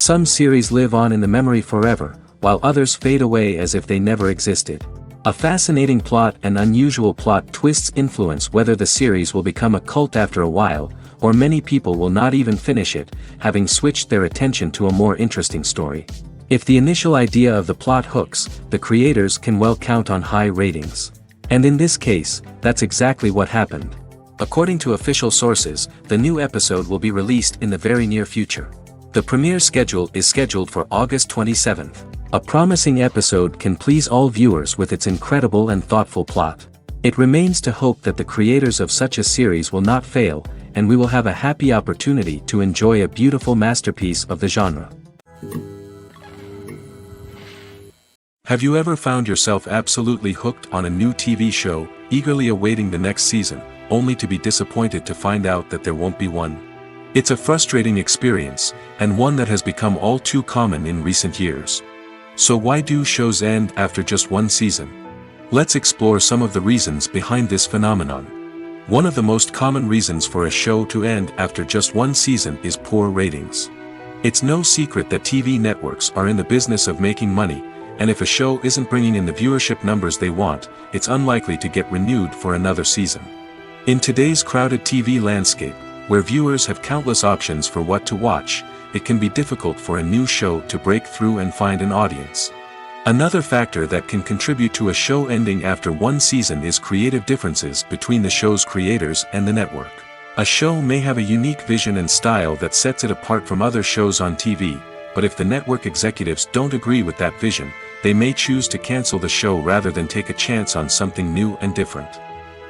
Some series live on in the memory forever, while others fade away as if they never existed. A fascinating plot and unusual plot twists influence whether the series will become a cult after a while, or many people will not even finish it, having switched their attention to a more interesting story. If the initial idea of the plot hooks, the creators can well count on high ratings. And in this case, that's exactly what happened. According to official sources, the new episode will be released in the very near future. The premiere schedule is scheduled for August 27th. A promising episode can please all viewers with its incredible and thoughtful plot. It remains to hope that the creators of such a series will not fail, and we will have a happy opportunity to enjoy a beautiful masterpiece of the genre. Have you ever found yourself absolutely hooked on a new TV show, eagerly awaiting the next season, only to be disappointed to find out that there won't be one? It's a frustrating experience, and one that has become all too common in recent years. So why do shows end after just one season? Let's explore some of the reasons behind this phenomenon. One of the most common reasons for a show to end after just one season is poor ratings. It's no secret that TV networks are in the business of making money, and if a show isn't bringing in the viewership numbers they want, it's unlikely to get renewed for another season. In today's crowded TV landscape, where viewers have countless options for what to watch, it can be difficult for a new show to break through and find an audience. Another factor that can contribute to a show ending after one season is creative differences between the show's creators and the network. A show may have a unique vision and style that sets it apart from other shows on TV, but if the network executives don't agree with that vision, they may choose to cancel the show rather than take a chance on something new and different.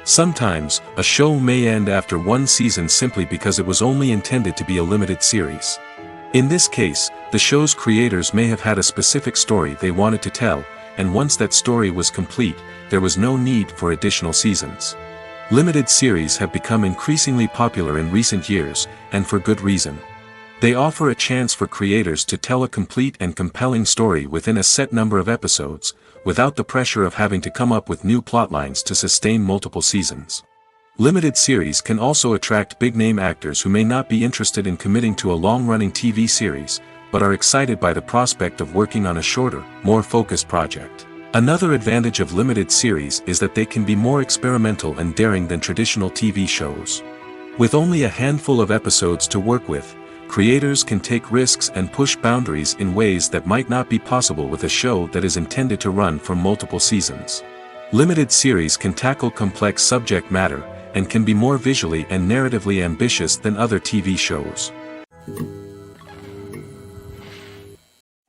Sometimes, a show may end after one season simply because it was only intended to be a limited series. In this case, the show's creators may have had a specific story they wanted to tell, and once that story was complete, there was no need for additional seasons. Limited series have become increasingly popular in recent years, and for good reason. They offer a chance for creators to tell a complete and compelling story within a set number of episodes, without the pressure of having to come up with new plotlines to sustain multiple seasons. Limited series can also attract big-name actors who may not be interested in committing to a long-running TV series, but are excited by the prospect of working on a shorter, more focused project. Another advantage of limited series is that they can be more experimental and daring than traditional TV shows. With only a handful of episodes to work with, creators can take risks and push boundaries in ways that might not be possible with a show that is intended to run for multiple seasons. Limited series can tackle complex subject matter, and can be more visually and narratively ambitious than other TV shows.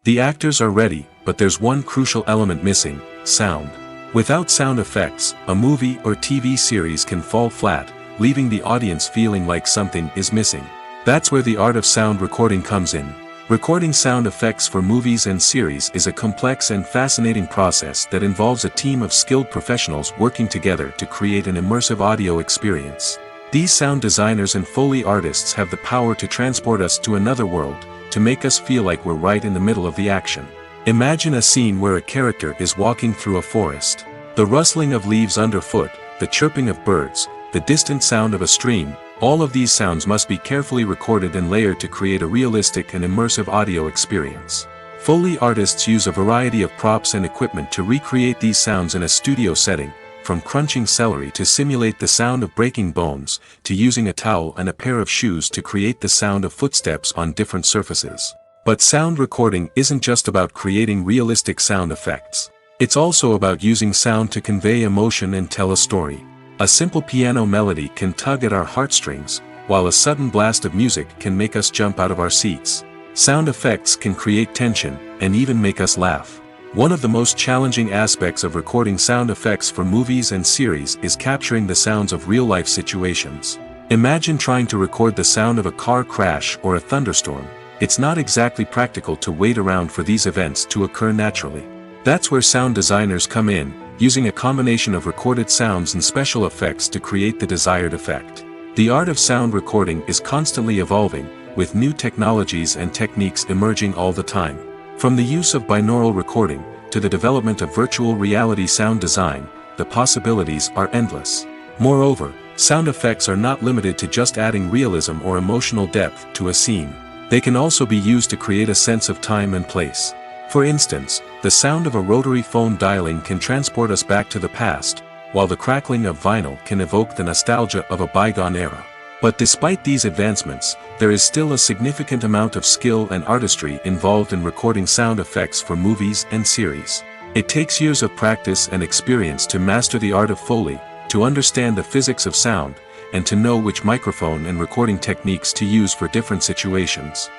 The actors are ready, but there's one crucial element missing: sound. Without sound effects, a movie or TV series can fall flat, leaving the audience feeling like something is missing. That's where the art of sound recording comes in. Recording sound effects for movies and series is a complex and fascinating process that involves a team of skilled professionals working together to create an immersive audio experience. These sound designers and Foley artists have the power to transport us to another world, to make us feel like we're right in the middle of the action. Imagine a scene where a character is walking through a forest. The rustling of leaves underfoot, the chirping of birds, the distant sound of a stream, all of these sounds must be carefully recorded and layered to create a realistic and immersive audio experience. Foley artists use a variety of props and equipment to recreate these sounds in a studio setting, from crunching celery to simulate the sound of breaking bones, to using a towel and a pair of shoes to create the sound of footsteps on different surfaces. But sound recording isn't just about creating realistic sound effects. It's also about using sound to convey emotion and tell a story. A simple piano melody can tug at our heartstrings, while a sudden blast of music can make us jump out of our seats. Sound effects can create tension, and even make us laugh. One of the most challenging aspects of recording sound effects for movies and series is capturing the sounds of real-life situations. Imagine trying to record the sound of a car crash or a thunderstorm. It's not exactly practical to wait around for these events to occur naturally. That's where sound designers come in, using a combination of recorded sounds and special effects to create the desired effect. The art of sound recording is constantly evolving, with new technologies and techniques emerging all the time. From the use of binaural recording, to the development of virtual reality sound design, the possibilities are endless. Moreover, sound effects are not limited to just adding realism or emotional depth to a scene. They can also be used to create a sense of time and place. For instance, the sound of a rotary phone dialing can transport us back to the past, while the crackling of vinyl can evoke the nostalgia of a bygone era. But despite these advancements, there is still a significant amount of skill and artistry involved in recording sound effects for movies and series. It takes years of practice and experience to master the art of Foley, to understand the physics of sound, and to know which microphone and recording techniques to use for different situations.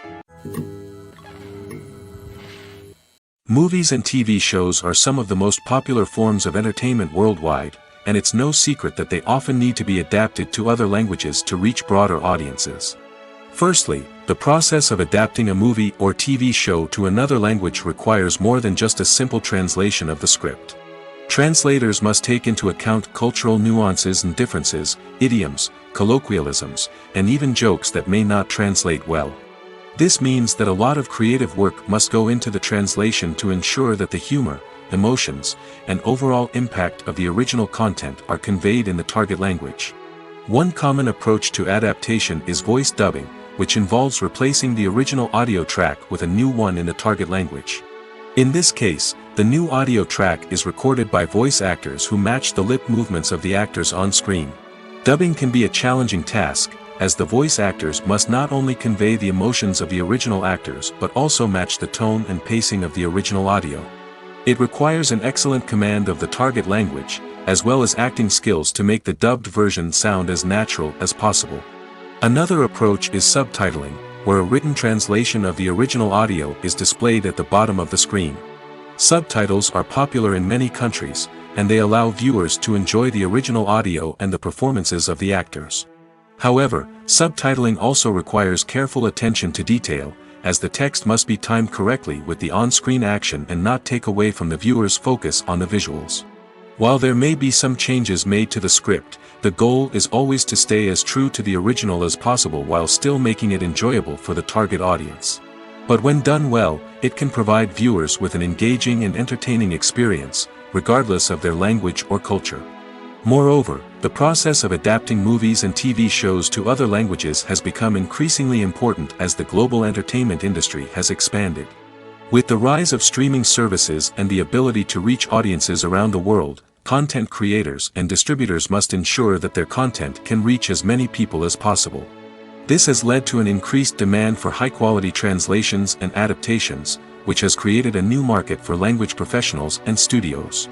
Movies and TV shows are some of the most popular forms of entertainment worldwide, and it's no secret that they often need to be adapted to other languages to reach broader audiences. Firstly, the process of adapting a movie or TV show to another language requires more than just a simple translation of the script. Translators must take into account cultural nuances and differences, idioms, colloquialisms, and even jokes that may not translate well. This means that a lot of creative work must go into the translation to ensure that the humor, emotions, and overall impact of the original content are conveyed in the target language. One common approach to adaptation is voice dubbing, which involves replacing the original audio track with a new one in the target language. In this case, the new audio track is recorded by voice actors who match the lip movements of the actors on screen. Dubbing can be a challenging task, as the voice actors must not only convey the emotions of the original actors but also match the tone and pacing of the original audio. It requires an excellent command of the target language, as well as acting skills to make the dubbed version sound as natural as possible. Another approach is subtitling, where a written translation of the original audio is displayed at the bottom of the screen. Subtitles are popular in many countries, and they allow viewers to enjoy the original audio and the performances of the actors. However, subtitling also requires careful attention to detail, as the text must be timed correctly with the on-screen action and not take away from the viewer's focus on the visuals. While there may be some changes made to the script, the goal is always to stay as true to the original as possible while still making it enjoyable for the target audience. But when done well, it can provide viewers with an engaging and entertaining experience, regardless of their language or culture. Moreover, the process of adapting movies and TV shows to other languages has become increasingly important as the global entertainment industry has expanded. With the rise of streaming services and the ability to reach audiences around the world, content creators and distributors must ensure that their content can reach as many people as possible. This has led to an increased demand for high-quality translations and adaptations, which has created a new market for language professionals and studios.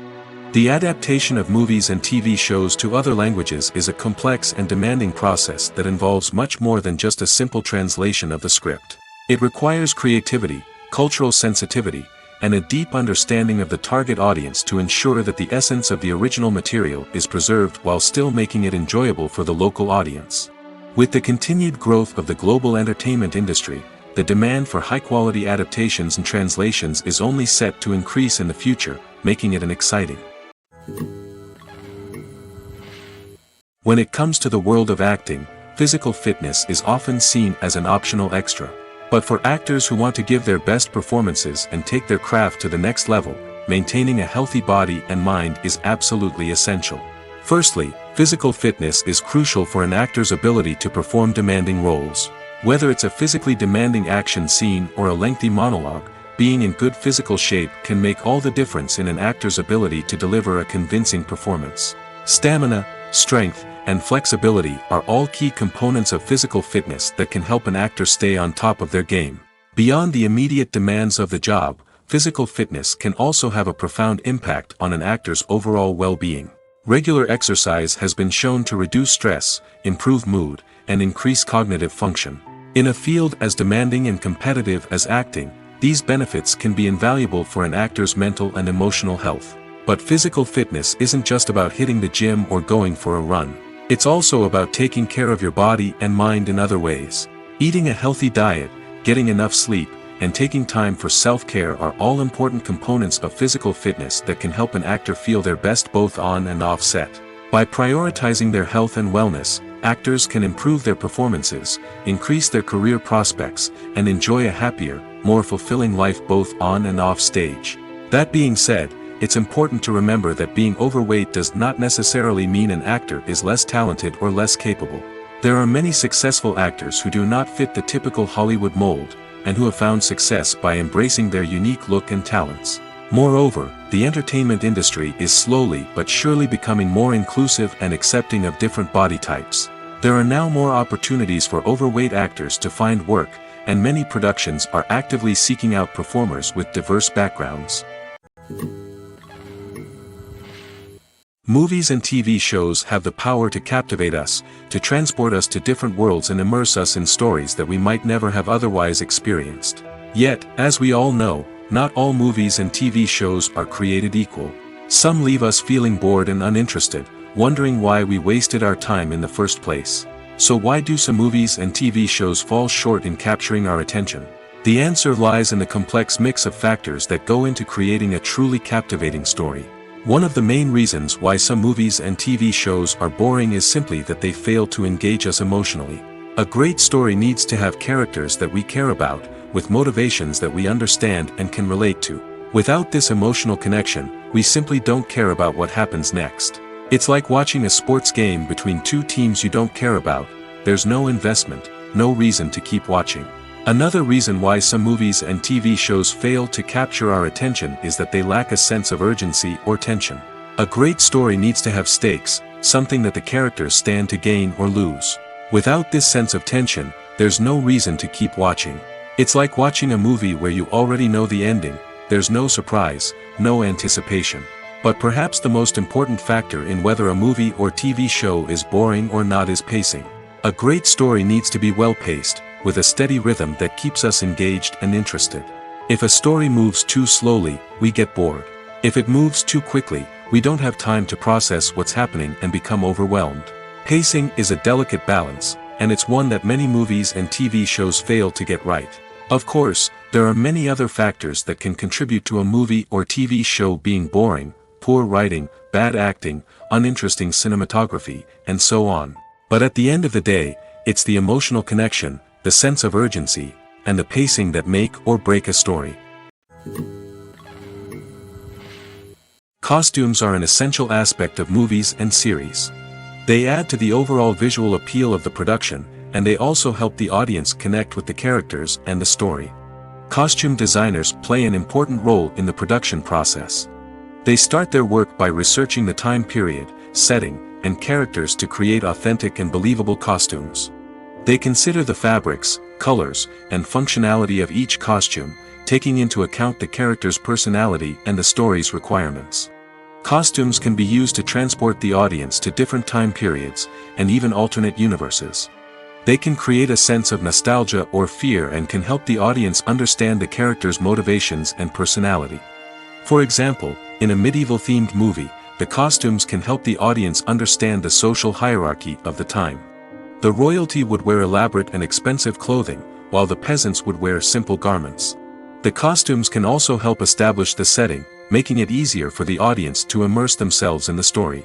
The adaptation of movies and TV shows to other languages is a complex and demanding process that involves much more than just a simple translation of the script. It requires creativity, cultural sensitivity, and a deep understanding of the target audience to ensure that the essence of the original material is preserved while still making it enjoyable for the local audience. With the continued growth of the global entertainment industry, the demand for high-quality adaptations and translations is only set to increase in the future, making it exciting. When it comes to the world of acting, physical fitness is often seen as an optional extra. But for actors who want to give their best performances and take their craft to the next level, maintaining a healthy body and mind is absolutely essential. Firstly, physical fitness is crucial for an actor's ability to perform demanding roles. Whether it's a physically demanding action scene or a lengthy monologue, being in good physical shape can make all the difference in an actor's ability to deliver a convincing performance. Stamina, strength, and flexibility are all key components of physical fitness that can help an actor stay on top of their game. Beyond the immediate demands of the job, physical fitness can also have a profound impact on an actor's overall well-being. Regular exercise has been shown to reduce stress, improve mood, and increase cognitive function. In a field as demanding and competitive as acting, these benefits can be invaluable for an actor's mental and emotional health. But physical fitness isn't just about hitting the gym or going for a run. It's also about taking care of your body and mind in other ways. Eating a healthy diet, getting enough sleep, and taking time for self-care are all important components of physical fitness that can help an actor feel their best both on and off set. By prioritizing their health and wellness, actors can improve their performances, increase their career prospects, and enjoy a happier, more fulfilling life both on and off stage. That being said, it's important to remember that being overweight does not necessarily mean an actor is less talented or less capable. There are many successful actors who do not fit the typical Hollywood mold, and who have found success by embracing their unique look and talents. Moreover, the entertainment industry is slowly but surely becoming more inclusive and accepting of different body types. There are now more opportunities for overweight actors to find work, and many productions are actively seeking out performers with diverse backgrounds. Movies and TV shows have the power to captivate us, to transport us to different worlds and immerse us in stories that we might never have otherwise experienced. Yet, as we all know, not all movies and TV shows are created equal. Some leave us feeling bored and uninterested, wondering why we wasted our time in the first place. So why do some movies and TV shows fall short in capturing our attention? The answer lies in the complex mix of factors that go into creating a truly captivating story. One of the main reasons why some movies and TV shows are boring is simply that they fail to engage us emotionally. A great story needs to have characters that we care about, with motivations that we understand and can relate to. Without this emotional connection, we simply don't care about what happens next. It's like watching a sports game between two teams you don't care about. There's no investment, no reason to keep watching. Another reason why some movies and TV shows fail to capture our attention is that they lack a sense of urgency or tension. A great story needs to have stakes, something that the characters stand to gain or lose. Without this sense of tension, there's no reason to keep watching. It's like watching a movie where you already know the ending. There's no surprise, no anticipation. But perhaps the most important factor in whether a movie or TV show is boring or not is pacing. A great story needs to be well-paced, with a steady rhythm that keeps us engaged and interested. If a story moves too slowly, we get bored. If it moves too quickly, we don't have time to process what's happening and become overwhelmed. Pacing is a delicate balance, and it's one that many movies and TV shows fail to get right. Of course, there are many other factors that can contribute to a movie or TV show being boring: poor writing, bad acting, uninteresting cinematography, and so on. But at the end of the day, it's the emotional connection, the sense of urgency, and the pacing that make or break a story. Costumes are an essential aspect of movies and series. They add to the overall visual appeal of the production, and they also help the audience connect with the characters and the story. Costume designers play an important role in the production process. They start their work by researching the time period, setting, and characters to create authentic and believable costumes. They consider the fabrics, colors, and functionality of each costume, taking into account the character's personality and the story's requirements. Costumes can be used to transport the audience to different time periods, and even alternate universes. They can create a sense of nostalgia or fear and can help the audience understand the character's motivations and personality. For example, in a medieval-themed movie, the costumes can help the audience understand the social hierarchy of the time. The royalty would wear elaborate and expensive clothing, while the peasants would wear simple garments. The costumes can also help establish the setting, making it easier for the audience to immerse themselves in the story.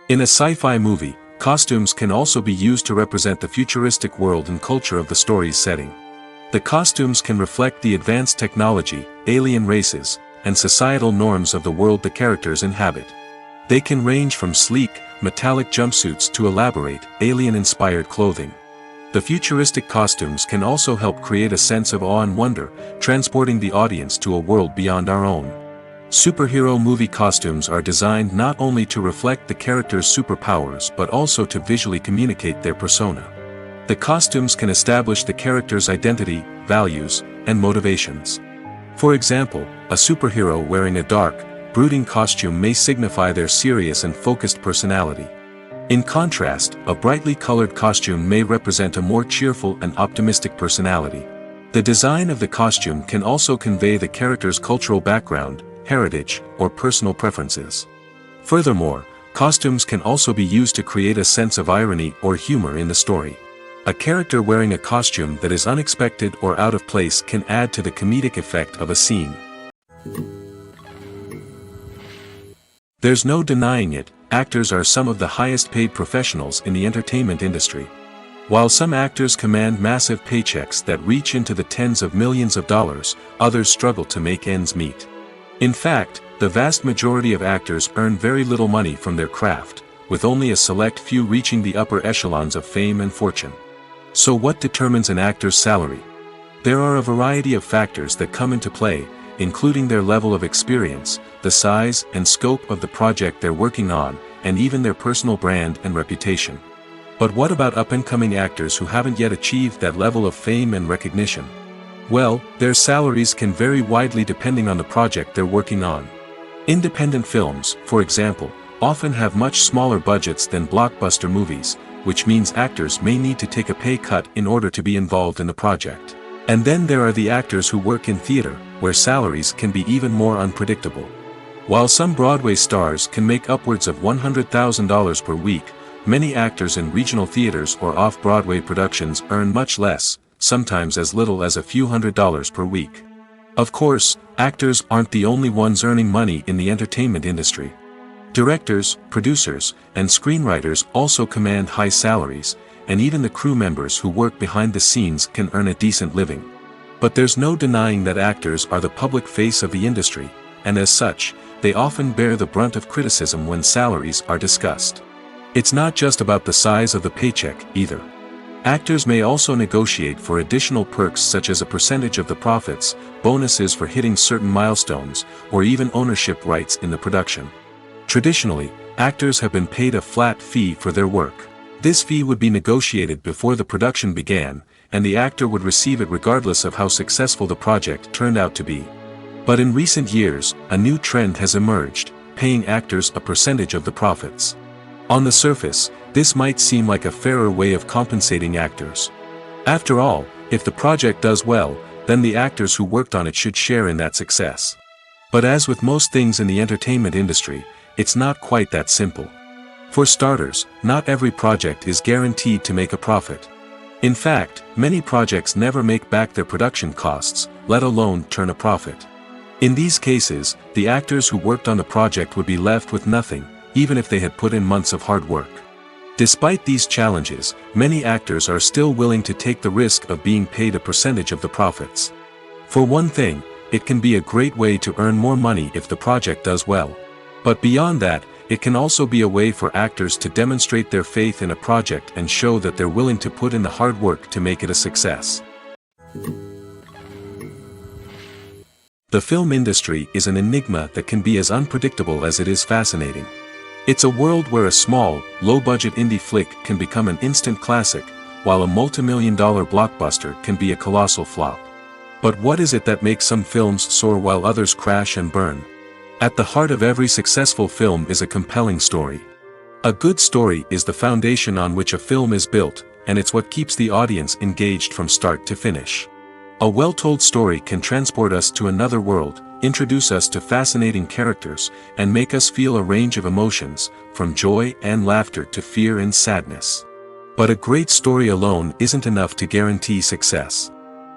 In a sci-fi movie, costumes can also be used to represent the futuristic world and culture of the story's setting. The costumes can reflect the advanced technology, alien races, and societal norms of the world the characters inhabit. They can range from sleek, metallic jumpsuits to elaborate, alien-inspired clothing. The futuristic costumes can also help create a sense of awe and wonder, transporting the audience to a world beyond our own. Superhero movie costumes are designed not only to reflect the character's superpowers but also to visually communicate their persona. The costumes can establish the character's identity, values, and motivations. For example, a superhero wearing a dark, brooding costume may signify their serious and focused personality. In contrast, a brightly colored costume may represent a more cheerful and optimistic personality. The design of the costume can also convey the character's cultural background, heritage, or personal preferences. Furthermore, costumes can also be used to create a sense of irony or humor in the story. A character wearing a costume that is unexpected or out of place can add to the comedic effect of a scene. There's no denying it, actors are some of the highest paid professionals in the entertainment industry. While some actors command massive paychecks that reach into the tens of millions of dollars, others struggle to make ends meet. In fact, the vast majority of actors earn very little money from their craft, with only a select few reaching the upper echelons of fame and fortune. So what determines an actor's salary? There are a variety of factors that come into play, including their level of experience, the size and scope of the project they're working on, and even their personal brand and reputation. But what about up-and-coming actors who haven't yet achieved that level of fame and recognition? Well, their salaries can vary widely depending on the project they're working on. Independent films, for example, often have much smaller budgets than blockbuster movies, which means actors may need to take a pay cut in order to be involved in the project. And then there are the actors who work in theater, where salaries can be even more unpredictable. While some Broadway stars can make upwards of $100,000 per week, many actors in regional theaters or off-Broadway productions earn much less, sometimes as little as a few $100s per week. Of course, actors aren't the only ones earning money in the entertainment industry. Directors, producers, and screenwriters also command high salaries, and even the crew members who work behind the scenes can earn a decent living. But there's no denying that actors are the public face of the industry, and as such, they often bear the brunt of criticism when salaries are discussed. It's not just about the size of the paycheck, either. Actors may also negotiate for additional perks such as a percentage of the profits, bonuses for hitting certain milestones, or even ownership rights in the production. Traditionally, actors have been paid a flat fee for their work. This fee would be negotiated before the production began, and the actor would receive it regardless of how successful the project turned out to be. But in recent years, a new trend has emerged, paying actors a percentage of the profits. On the surface, this might seem like a fairer way of compensating actors. After all, if the project does well, then the actors who worked on it should share in that success. But as with most things in the entertainment industry, it's not quite that simple. For starters, not every project is guaranteed to make a profit. In fact, many projects never make back their production costs, let alone turn a profit. In these cases, the actors who worked on the project would be left with nothing, even if they had put in months of hard work. Despite these challenges, many actors are still willing to take the risk of being paid a percentage of the profits. For one thing, it can be a great way to earn more money if the project does well. But beyond that, it can also be a way for actors to demonstrate their faith in a project and show that they're willing to put in the hard work to make it a success. The film industry is an enigma that can be as unpredictable as it is fascinating. It's a world where a small, low-budget indie flick can become an instant classic, while a multi-million-dollar blockbuster can be a colossal flop. But what is it that makes some films soar while others crash and burn? At the heart of every successful film is a compelling story. A good story is the foundation on which a film is built, and it's what keeps the audience engaged from start to finish. A well-told story can transport us to another world, introduce us to fascinating characters, and make us feel a range of emotions, from joy and laughter to fear and sadness. But a great story alone isn't enough to guarantee success.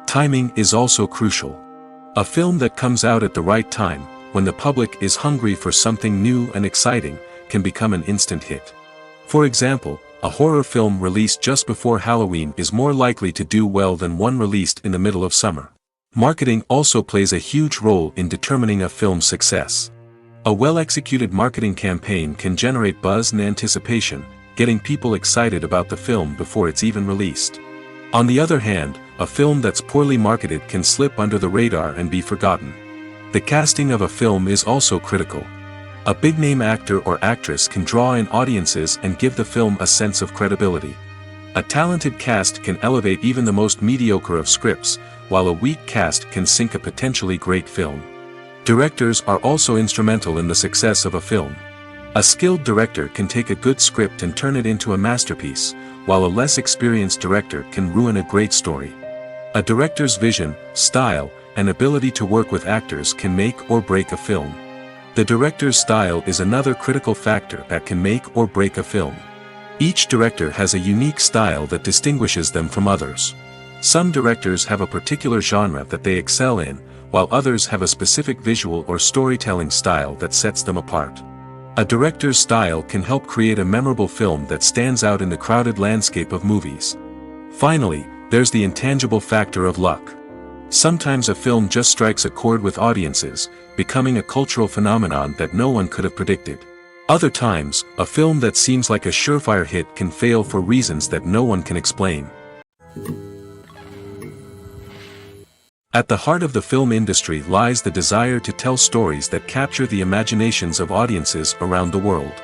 Timing is also crucial. A film that comes out at the right time, when the public is hungry for something new and exciting, can become an instant hit. For example, a horror film released just before Halloween is more likely to do well than one released in the middle of summer. Marketing also plays a huge role in determining a film's success. A well-executed marketing campaign can generate buzz and anticipation, getting people excited about the film before it's even released. On the other hand, a film that's poorly marketed can slip under the radar and be forgotten. The casting of a film is also critical. A big-name actor or actress can draw in audiences and give the film a sense of credibility. A talented cast can elevate even the most mediocre of scripts, while a weak cast can sink a potentially great film. Directors are also instrumental in the success of a film. A skilled director can take a good script and turn it into a masterpiece, while a less experienced director can ruin a great story. A director's vision, style, and ability to work with actors can make or break a film. The director's style is another critical factor that can make or break a film. Each director has a unique style that distinguishes them from others. Some directors have a particular genre that they excel in, while others have a specific visual or storytelling style that sets them apart. A director's style can help create a memorable film that stands out in the crowded landscape of movies. Finally, there's the intangible factor of luck. Sometimes a film just strikes a chord with audiences, becoming a cultural phenomenon that no one could have predicted. Other times, a film that seems like a surefire hit can fail for reasons that no one can explain. At the heart of the film industry lies the desire to tell stories that capture the imaginations of audiences around the world.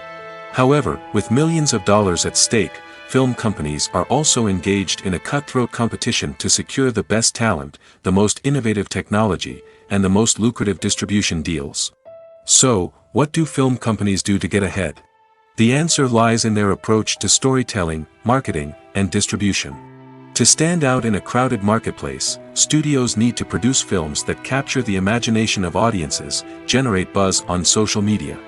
However, with millions of dollars at stake, film companies are also engaged in a cutthroat competition to secure the best talent, the most innovative technology, and the most lucrative distribution deals. So, what do film companies do to get ahead? The answer lies in their approach to storytelling, marketing, and distribution. To stand out in a crowded marketplace, studios need to produce films that capture the imagination of audiences, generate buzz on social media.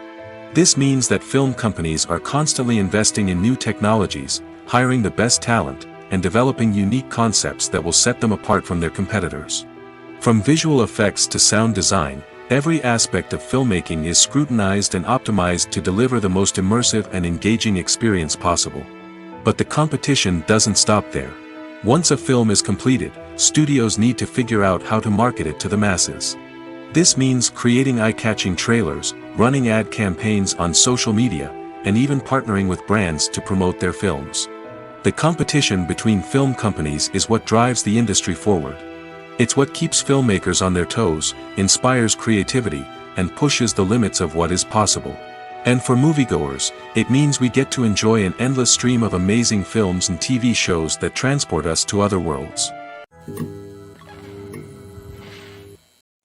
This means that film companies are constantly investing in new technologies, hiring the best talent, and developing unique concepts that will set them apart from their competitors. From visual effects to sound design, every aspect of filmmaking is scrutinized and optimized to deliver the most immersive and engaging experience possible. But the competition doesn't stop there. Once a film is completed, studios need to figure out how to market it to the masses. This means creating eye-catching trailers, running ad campaigns on social media, and even partnering with brands to promote their films. The competition between film companies is what drives the industry forward. It's what keeps filmmakers on their toes, inspires creativity, and pushes the limits of what is possible. And for moviegoers, it means we get to enjoy an endless stream of amazing films and TV shows that transport us to other worlds.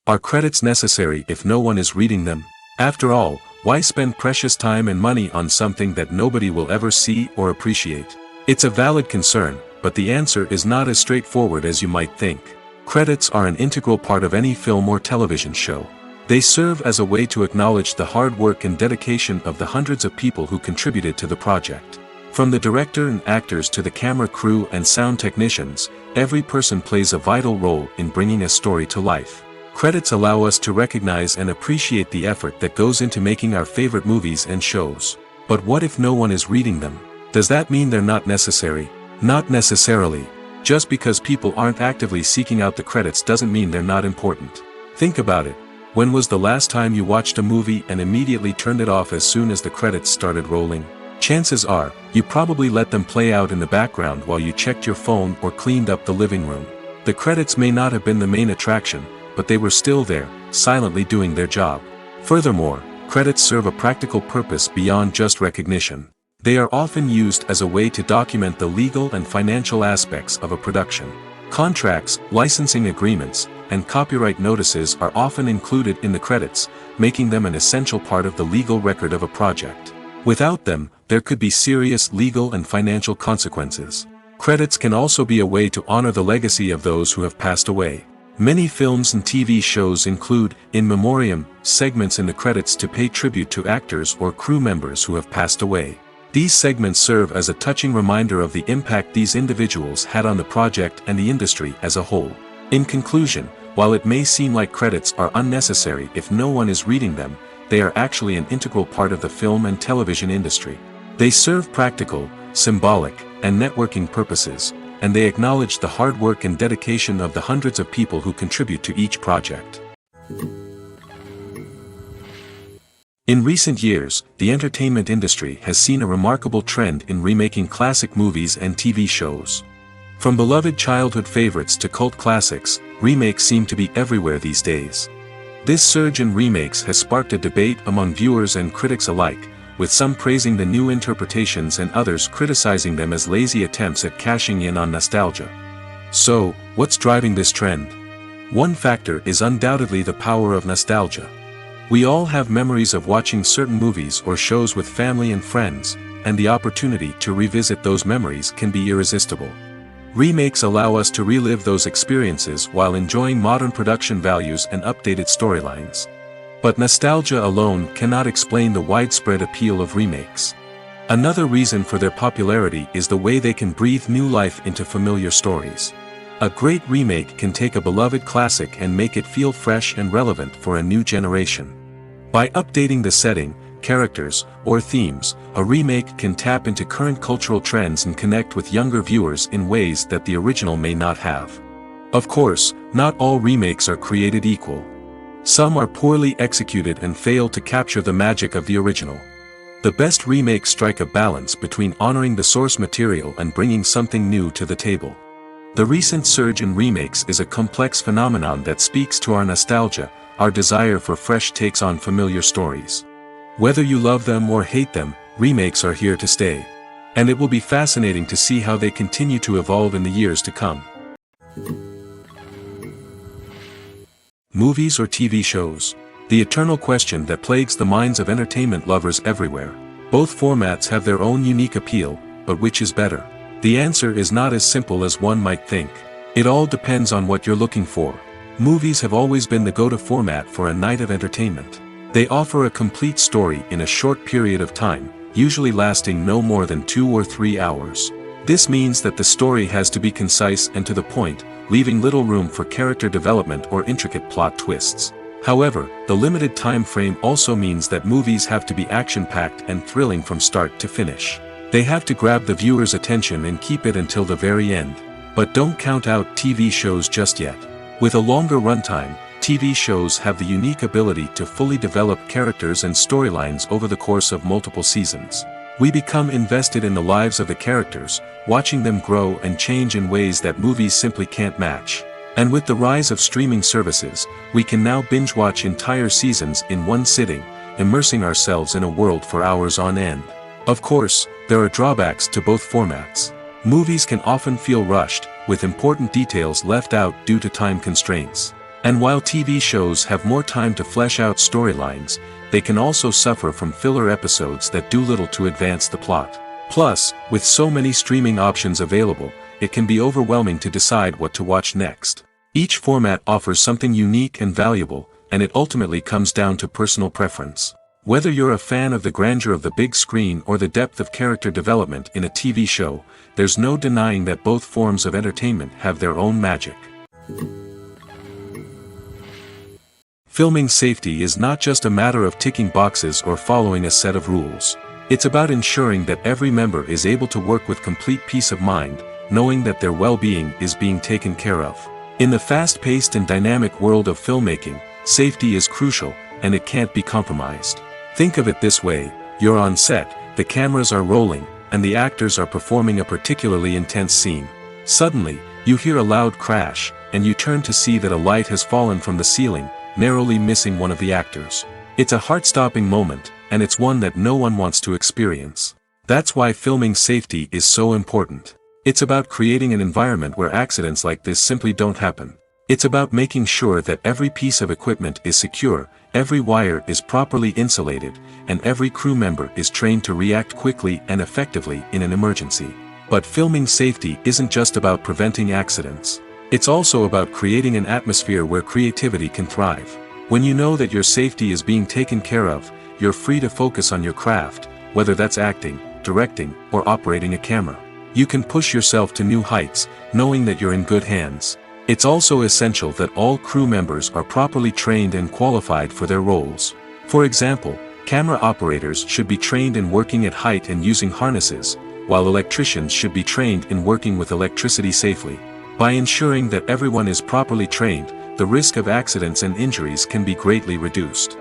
Are credits necessary if no one is reading them? After all, why spend precious time and money on something that nobody will ever see or appreciate? It's a valid concern, but the answer is not as straightforward as you might think. Credits are an integral part of any film or television show. They serve as a way to acknowledge the hard work and dedication of the hundreds of people who contributed to the project. From the director and actors to the camera crew and sound technicians, every person plays a vital role in bringing a story to life. Credits allow us to recognize and appreciate the effort that goes into making our favorite movies and shows. But what if no one is reading them? Does that mean they're not necessary? Not necessarily. Just because people aren't actively seeking out the credits doesn't mean they're not important. Think about it. When was the last time you watched a movie and immediately turned it off as soon as the credits started rolling? Chances are, you probably let them play out in the background while you checked your phone or cleaned up the living room. The credits may not have been the main attraction, but they were still there, silently doing their job. Furthermore, credits serve a practical purpose beyond just recognition. They are often used as a way to document the legal and financial aspects of a production. Contracts, licensing agreements, and copyright notices are often included in the credits, making them an essential part of the legal record of a project. Without them, there could be serious legal and financial consequences. Credits can also be a way to honor the legacy of those who have passed away. Many films and TV shows include, in memoriam, segments in the credits to pay tribute to actors or crew members who have passed away. These segments serve as a touching reminder of the impact these individuals had on the project and the industry as a whole. In conclusion, while it may seem like credits are unnecessary if no one is reading them, they are actually an integral part of the film and television industry. They serve practical, symbolic, and networking purposes, and they acknowledge the hard work and dedication of the hundreds of people who contribute to each project. In recent years, the entertainment industry has seen a remarkable trend in remaking classic movies and TV shows. From beloved childhood favorites to cult classics, remakes seem to be everywhere these days. This surge in remakes has sparked a debate among viewers and critics alike, with some praising the new interpretations and others criticizing them as lazy attempts at cashing in on nostalgia. So, what's driving this trend? One factor is undoubtedly the power of nostalgia. We all have memories of watching certain movies or shows with family and friends, and the opportunity to revisit those memories can be irresistible. Remakes allow us to relive those experiences while enjoying modern production values and updated storylines. But nostalgia alone cannot explain the widespread appeal of remakes. Another reason for their popularity is the way they can breathe new life into familiar stories. A great remake can take a beloved classic and make it feel fresh and relevant for a new generation. By updating the setting, characters, or themes, a remake can tap into current cultural trends and connect with younger viewers in ways that the original may not have. Of course, not all remakes are created equal. Some are poorly executed and fail to capture the magic of the original. The best remakes strike a balance between honoring the source material and bringing something new to the table. The recent surge in remakes is a complex phenomenon that speaks to our nostalgia, our desire for fresh takes on familiar stories. Whether you love them or hate them, remakes are here to stay. And it will be fascinating to see how they continue to evolve in the years to come. Movies or TV shows? The eternal question that plagues the minds of entertainment lovers everywhere. Both formats have their own unique appeal, but which is better? The answer is not as simple as one might think. It all depends on what you're looking for. Movies have always been the go-to format for a night of entertainment. They offer a complete story in a short period of time, usually lasting no more than 2 or 3 hours. This means that the story has to be concise and to the point, leaving little room for character development or intricate plot twists. However, the limited time frame also means that movies have to be action-packed and thrilling from start to finish. They have to grab the viewer's attention and keep it until the very end. But don't count out TV shows just yet. With a longer runtime, TV shows have the unique ability to fully develop characters and storylines over the course of multiple seasons. We become invested in the lives of the characters, watching them grow and change in ways that movies simply can't match. And with the rise of streaming services, we can now binge-watch entire seasons in one sitting, immersing ourselves in a world for hours on end. Of course, there are drawbacks to both formats. Movies can often feel rushed, with important details left out due to time constraints. And while TV shows have more time to flesh out storylines, they can also suffer from filler episodes that do little to advance the plot. Plus, with so many streaming options available, it can be overwhelming to decide what to watch next. Each format offers something unique and valuable, and it ultimately comes down to personal preference. Whether you're a fan of the grandeur of the big screen or the depth of character development in a TV show, there's no denying that both forms of entertainment have their own magic. Filming safety is not just a matter of ticking boxes or following a set of rules. It's about ensuring that every member is able to work with complete peace of mind, knowing that their well-being is being taken care of. In the fast-paced and dynamic world of filmmaking, safety is crucial, and it can't be compromised. Think of it this way: you're on set, the cameras are rolling, and the actors are performing a particularly intense scene. Suddenly, you hear a loud crash, and you turn to see that a light has fallen from the ceiling, narrowly missing one of the actors. It's a heart-stopping moment, and it's one that no one wants to experience. That's why filming safety is so important. It's about creating an environment where accidents like this simply don't happen. It's about making sure that every piece of equipment is secure, every wire is properly insulated, and every crew member is trained to react quickly and effectively in an emergency. But filming safety isn't just about preventing accidents. It's also about creating an atmosphere where creativity can thrive. When you know that your safety is being taken care of, you're free to focus on your craft, whether that's acting, directing, or operating a camera. You can push yourself to new heights, knowing that you're in good hands. It's also essential that all crew members are properly trained and qualified for their roles. For example, camera operators should be trained in working at height and using harnesses, while electricians should be trained in working with electricity safely. By ensuring that everyone is properly trained, the risk of accidents and injuries can be greatly reduced.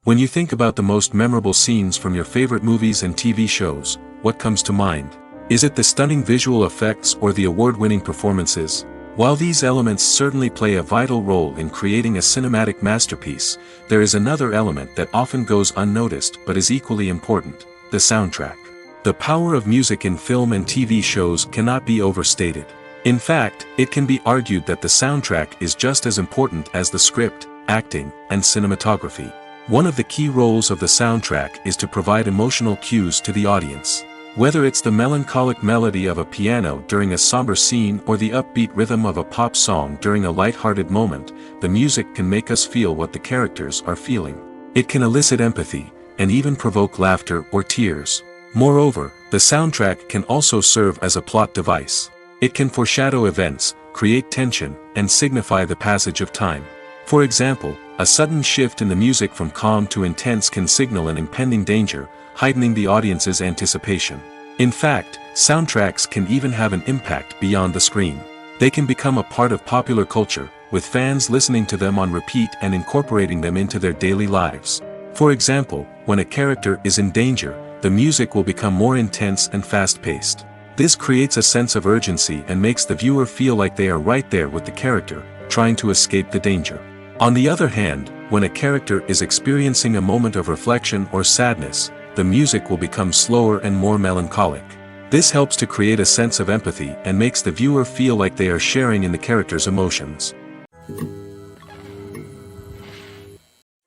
When you think about the most memorable scenes from your favorite movies and TV shows, what comes to mind? Is it the stunning visual effects or the award-winning performances? While these elements certainly play a vital role in creating a cinematic masterpiece, there is another element that often goes unnoticed but is equally important: the soundtrack. The power of music in film and TV shows cannot be overstated. In fact, it can be argued that the soundtrack is just as important as the script, acting, and cinematography. One of the key roles of the soundtrack is to provide emotional cues to the audience. Whether it's the melancholic melody of a piano during a somber scene or the upbeat rhythm of a pop song during a light-hearted moment, the music can make us feel what the characters are feeling. It can elicit empathy, and even provoke laughter or tears. Moreover, the soundtrack can also serve as a plot device. It can foreshadow events, create tension, and signify the passage of time. For example, a sudden shift in the music from calm to intense can signal an impending danger, heightening the audience's anticipation. In fact, soundtracks can even have an impact beyond the screen. They can become a part of popular culture, with fans listening to them on repeat and incorporating them into their daily lives. For example, when a character is in danger, the music will become more intense and fast-paced. This creates a sense of urgency and makes the viewer feel like they are right there with the character, trying to escape the danger. On the other hand, when a character is experiencing a moment of reflection or sadness, the music will become slower and more melancholic. This helps to create a sense of empathy and makes the viewer feel like they are sharing in the character's emotions.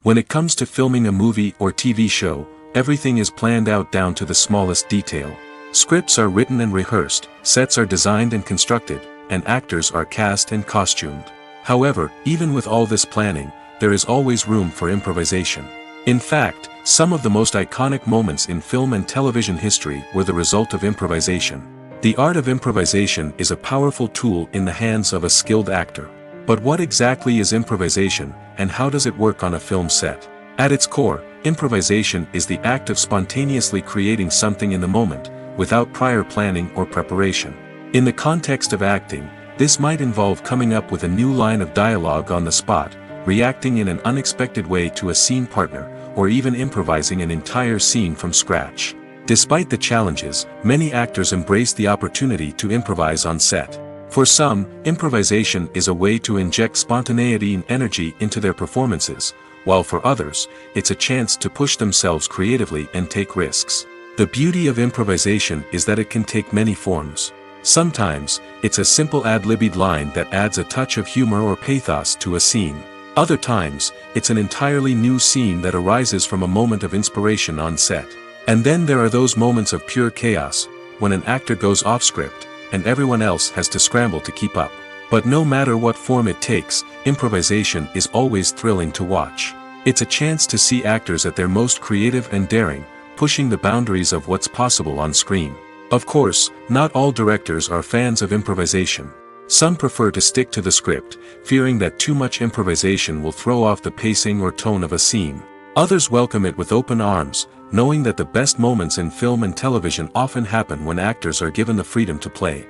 When it comes to filming a movie or TV show, everything is planned out down to the smallest detail. Scripts are written and rehearsed, sets are designed and constructed, and actors are cast and costumed. However, even with all this planning, there is always room for improvisation. In fact, some of the most iconic moments in film and television history were the result of improvisation. The art of improvisation is a powerful tool in the hands of a skilled actor. But what exactly is improvisation, and how does it work on a film set? At its core, improvisation is the act of spontaneously creating something in the moment, without prior planning or preparation. In the context of acting, this might involve coming up with a new line of dialogue on the spot, reacting in an unexpected way to a scene partner, or even improvising an entire scene from scratch. Despite the challenges, many actors embrace the opportunity to improvise on set. For some, improvisation is a way to inject spontaneity and energy into their performances, while for others, it's a chance to push themselves creatively and take risks. The beauty of improvisation is that it can take many forms. Sometimes, it's a simple ad-libbed line that adds a touch of humor or pathos to a scene. Other times, it's an entirely new scene that arises from a moment of inspiration on set. And then there are those moments of pure chaos, when an actor goes off script, and everyone else has to scramble to keep up. But no matter what form it takes, improvisation is always thrilling to watch. It's a chance to see actors at their most creative and daring, pushing the boundaries of what's possible on screen. Of course, not all directors are fans of improvisation. Some prefer to stick to the script, fearing that too much improvisation will throw off the pacing or tone of a scene. Others welcome it with open arms, knowing that the best moments in film and television often happen when actors are given the freedom to play.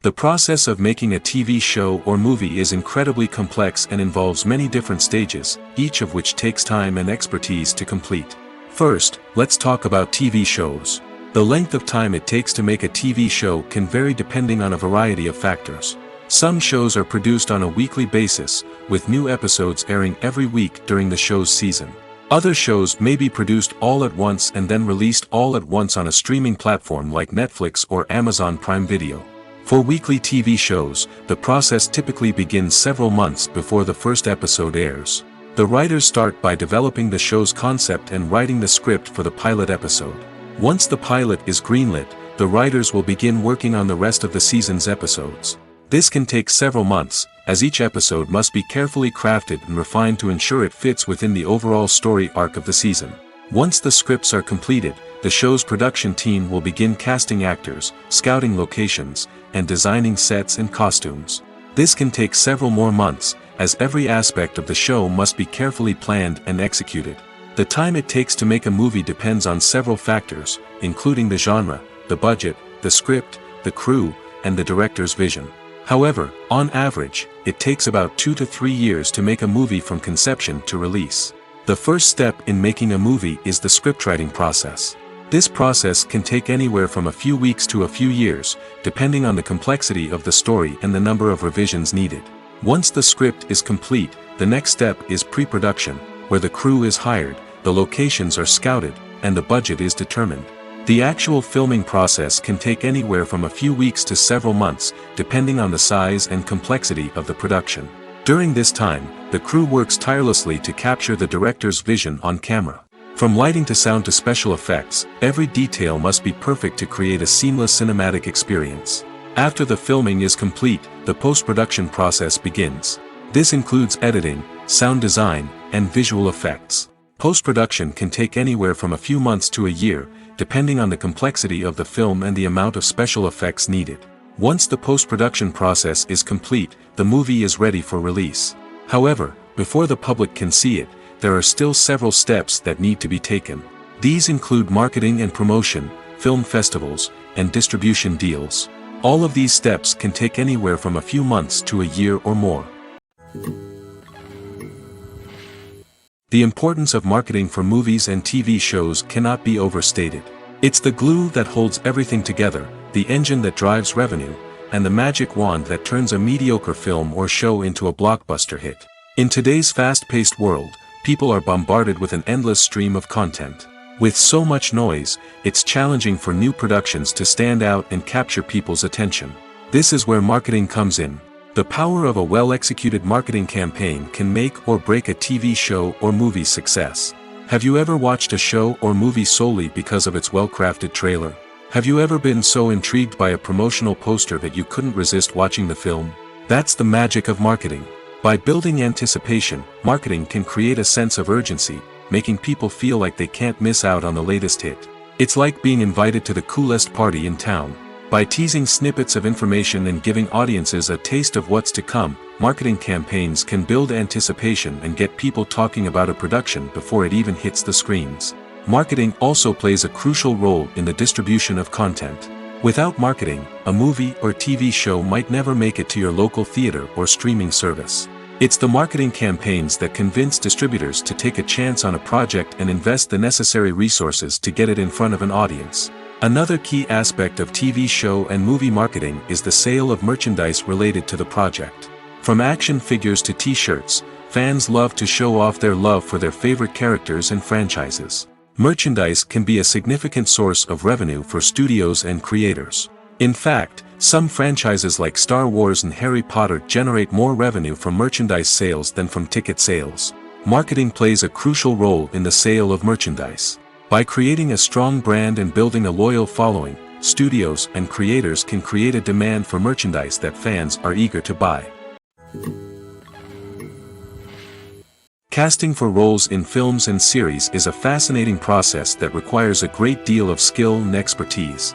The process of making a TV show or movie is incredibly complex and involves many different stages, each of which takes time and expertise to complete. First, let's talk about TV shows. The length of time it takes to make a TV show can vary depending on a variety of factors. Some shows are produced on a weekly basis, with new episodes airing every week during the show's season. Other shows may be produced all at once and then released all at once on a streaming platform like Netflix or Amazon Prime Video. For weekly TV shows, the process typically begins several months before the first episode airs. The writers start by developing the show's concept and writing the script for the pilot episode. Once the pilot is greenlit, the writers will begin working on the rest of the season's episodes. This can take several months, as each episode must be carefully crafted and refined to ensure it fits within the overall story arc of the season. Once the scripts are completed, the show's production team will begin casting actors, scouting locations, and designing sets and costumes. This can take several more months, as every aspect of the show must be carefully planned and executed. The time it takes to make a movie depends on several factors, including the genre, the budget, the script, the crew, and the director's vision. However, on average, it takes about 2 to 3 years to make a movie from conception to release. The first step in making a movie is the scriptwriting process. This process can take anywhere from a few weeks to a few years, depending on the complexity of the story and the number of revisions needed. Once the script is complete, the next step is pre-production, where the crew is hired, the locations are scouted, and the budget is determined. The actual filming process can take anywhere from a few weeks to several months, depending on the size and complexity of the production. During this time, the crew works tirelessly to capture the director's vision on camera. From lighting to sound to special effects, every detail must be perfect to create a seamless cinematic experience. After the filming is complete, the post-production process begins. This includes editing, sound design, and visual effects. Post-production can take anywhere from a few months to a year, depending on the complexity of the film and the amount of special effects needed. Once the post-production process is complete, the movie is ready for release. However, before the public can see it, there are still several steps that need to be taken. These include marketing and promotion, film festivals, and distribution deals. All of these steps can take anywhere from a few months to a year or more. The importance of marketing for movies and TV shows cannot be overstated. It's the glue that holds everything together, the engine that drives revenue, and the magic wand that turns a mediocre film or show into a blockbuster hit. In today's fast-paced world, people are bombarded with an endless stream of content. With so much noise, it's challenging for new productions to stand out and capture people's attention. This is where marketing comes in. The power of a well-executed marketing campaign can make or break a TV show or movie's success. Have you ever watched a show or movie solely because of its well-crafted trailer? Have you ever been so intrigued by a promotional poster that you couldn't resist watching the film? That's the magic of marketing. By building anticipation, marketing can create a sense of urgency, making people feel like they can't miss out on the latest hit. It's like being invited to the coolest party in town. By teasing snippets of information and giving audiences a taste of what's to come, marketing campaigns can build anticipation and get people talking about a production before it even hits the screens. Marketing also plays a crucial role in the distribution of content. Without marketing, a movie or TV show might never make it to your local theater or streaming service. It's the marketing campaigns that convince distributors to take a chance on a project and invest the necessary resources to get it in front of an audience. Another key aspect of TV show and movie marketing is the sale of merchandise related to the project. From action figures to t-shirts, fans love to show off their love for their favorite characters and franchises. Merchandise can be a significant source of revenue for studios and creators. In fact, some franchises like Star Wars and Harry Potter generate more revenue from merchandise sales than from ticket sales. Marketing plays a crucial role in the sale of merchandise. By creating a strong brand and building a loyal following, studios and creators can create a demand for merchandise that fans are eager to buy. Casting for roles in films and series is a fascinating process that requires a great deal of skill and expertise.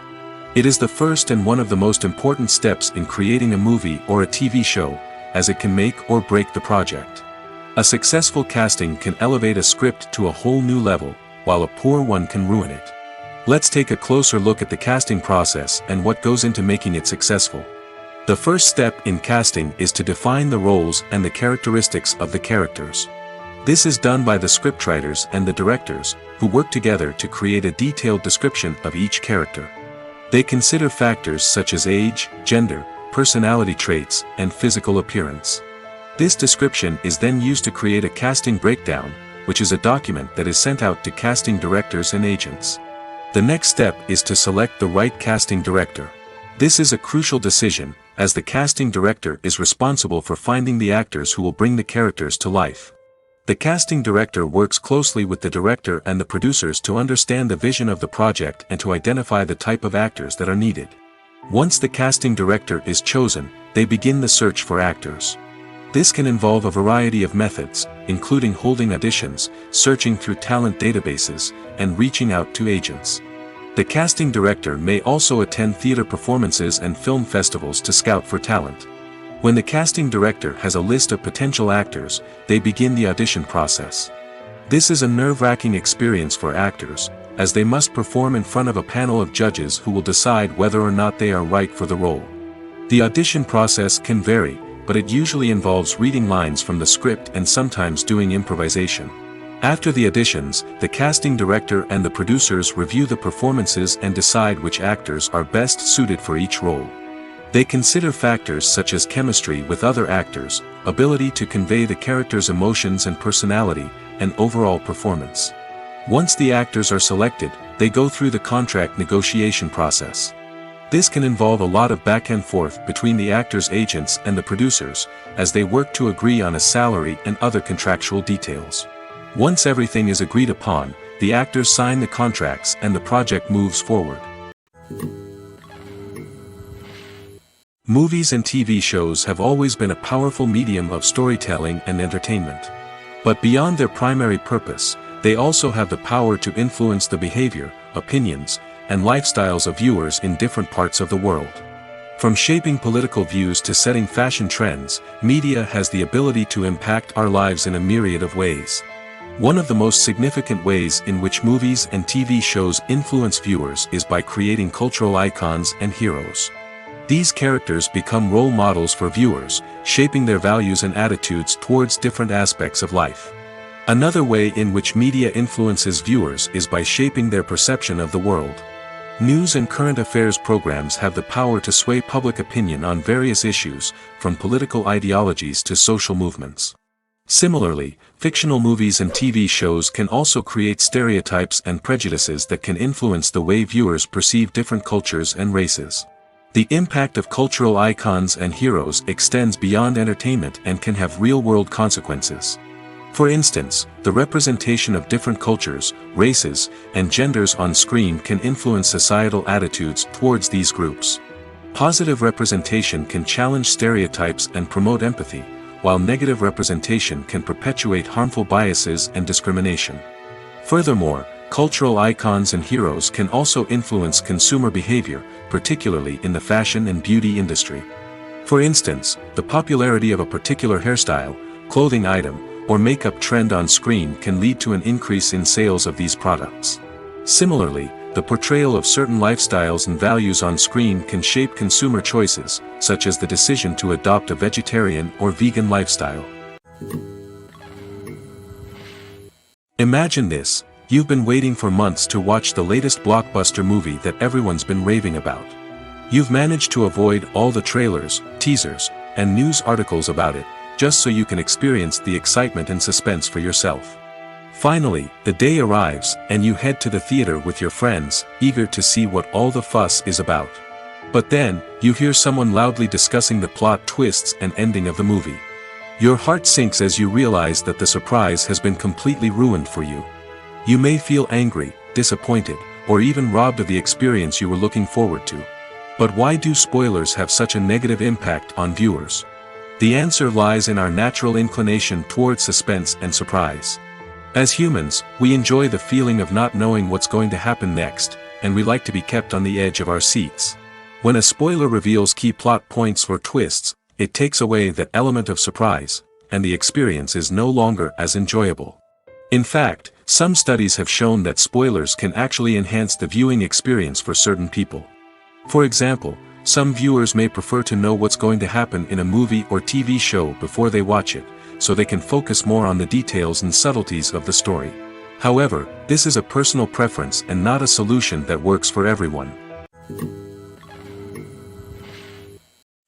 It is the first and one of the most important steps in creating a movie or a TV show, as it can make or break the project. A successful casting can elevate a script to a whole new level, while a poor one can ruin it. Let's take a closer look at the casting process and what goes into making it successful. The first step in casting is to define the roles and the characteristics of the characters. This is done by the scriptwriters and the directors, who work together to create a detailed description of each character. They consider factors such as age, gender, personality traits, and physical appearance. This description is then used to create a casting breakdown, which is a document that is sent out to casting directors and agents. The next step is to select the right casting director. This is a crucial decision, as the casting director is responsible for finding the actors who will bring the characters to life. The casting director works closely with the director and the producers to understand the vision of the project and to identify the type of actors that are needed. Once the casting director is chosen, they begin the search for actors. This can involve a variety of methods, including holding auditions, searching through talent databases, and reaching out to agents. The casting director may also attend theater performances and film festivals to scout for talent. When the casting director has a list of potential actors, they begin the audition process. This is a nerve-wracking experience for actors, as they must perform in front of a panel of judges who will decide whether or not they are right for the role. The audition process can vary, but it usually involves reading lines from the script and sometimes doing improvisation. After the auditions, the casting director and the producers review the performances and decide which actors are best suited for each role. They consider factors such as chemistry with other actors, ability to convey the character's emotions and personality, and overall performance. Once the actors are selected, they go through the contract negotiation process. This can involve a lot of back and forth between the actors' agents and the producers, as they work to agree on a salary and other contractual details. Once everything is agreed upon, the actors sign the contracts and the project moves forward. Movies and TV shows have always been a powerful medium of storytelling and entertainment. But beyond their primary purpose, they also have the power to influence the behavior, opinions, and lifestyles of viewers in different parts of the world. From shaping political views to setting fashion trends, media has the ability to impact our lives in a myriad of ways. One of the most significant ways in which movies and TV shows influence viewers is by creating cultural icons and heroes. These characters become role models for viewers, shaping their values and attitudes towards different aspects of life. Another way in which media influences viewers is by shaping their perception of the world. News and current affairs programs have the power to sway public opinion on various issues, from political ideologies to social movements. Similarly, fictional movies and TV shows can also create stereotypes and prejudices that can influence the way viewers perceive different cultures and races. The impact of cultural icons and heroes extends beyond entertainment and can have real-world consequences. For instance, the representation of different cultures, races, and genders on screen can influence societal attitudes towards these groups. Positive representation can challenge stereotypes and promote empathy, while negative representation can perpetuate harmful biases and discrimination. Furthermore, cultural icons and heroes can also influence consumer behavior, particularly in the fashion and beauty industry. For instance, the popularity of a particular hairstyle, clothing item, or makeup trend on screen can lead to an increase in sales of these products. Similarly, the portrayal of certain lifestyles and values on screen can shape consumer choices, such as the decision to adopt a vegetarian or vegan lifestyle. Imagine this: you've been waiting for months to watch the latest blockbuster movie that everyone's been raving about. You've managed to avoid all the trailers, teasers, and news articles about it, just so you can experience the excitement and suspense for yourself. Finally, the day arrives, and you head to the theater with your friends, eager to see what all the fuss is about. But then, you hear someone loudly discussing the plot twists and ending of the movie. Your heart sinks as you realize that the surprise has been completely ruined for you. You may feel angry, disappointed, or even robbed of the experience you were looking forward to. But why do spoilers have such a negative impact on viewers? The answer lies in our natural inclination toward suspense and surprise. As humans, we enjoy the feeling of not knowing what's going to happen next, and we like to be kept on the edge of our seats. When a spoiler reveals key plot points or twists, it takes away that element of surprise, and the experience is no longer as enjoyable. In fact, some studies have shown that spoilers can actually enhance the viewing experience for certain people. For example, some viewers may prefer to know what's going to happen in a movie or TV show before they watch it, so they can focus more on the details and subtleties of the story. However, this is a personal preference and not a solution that works for everyone.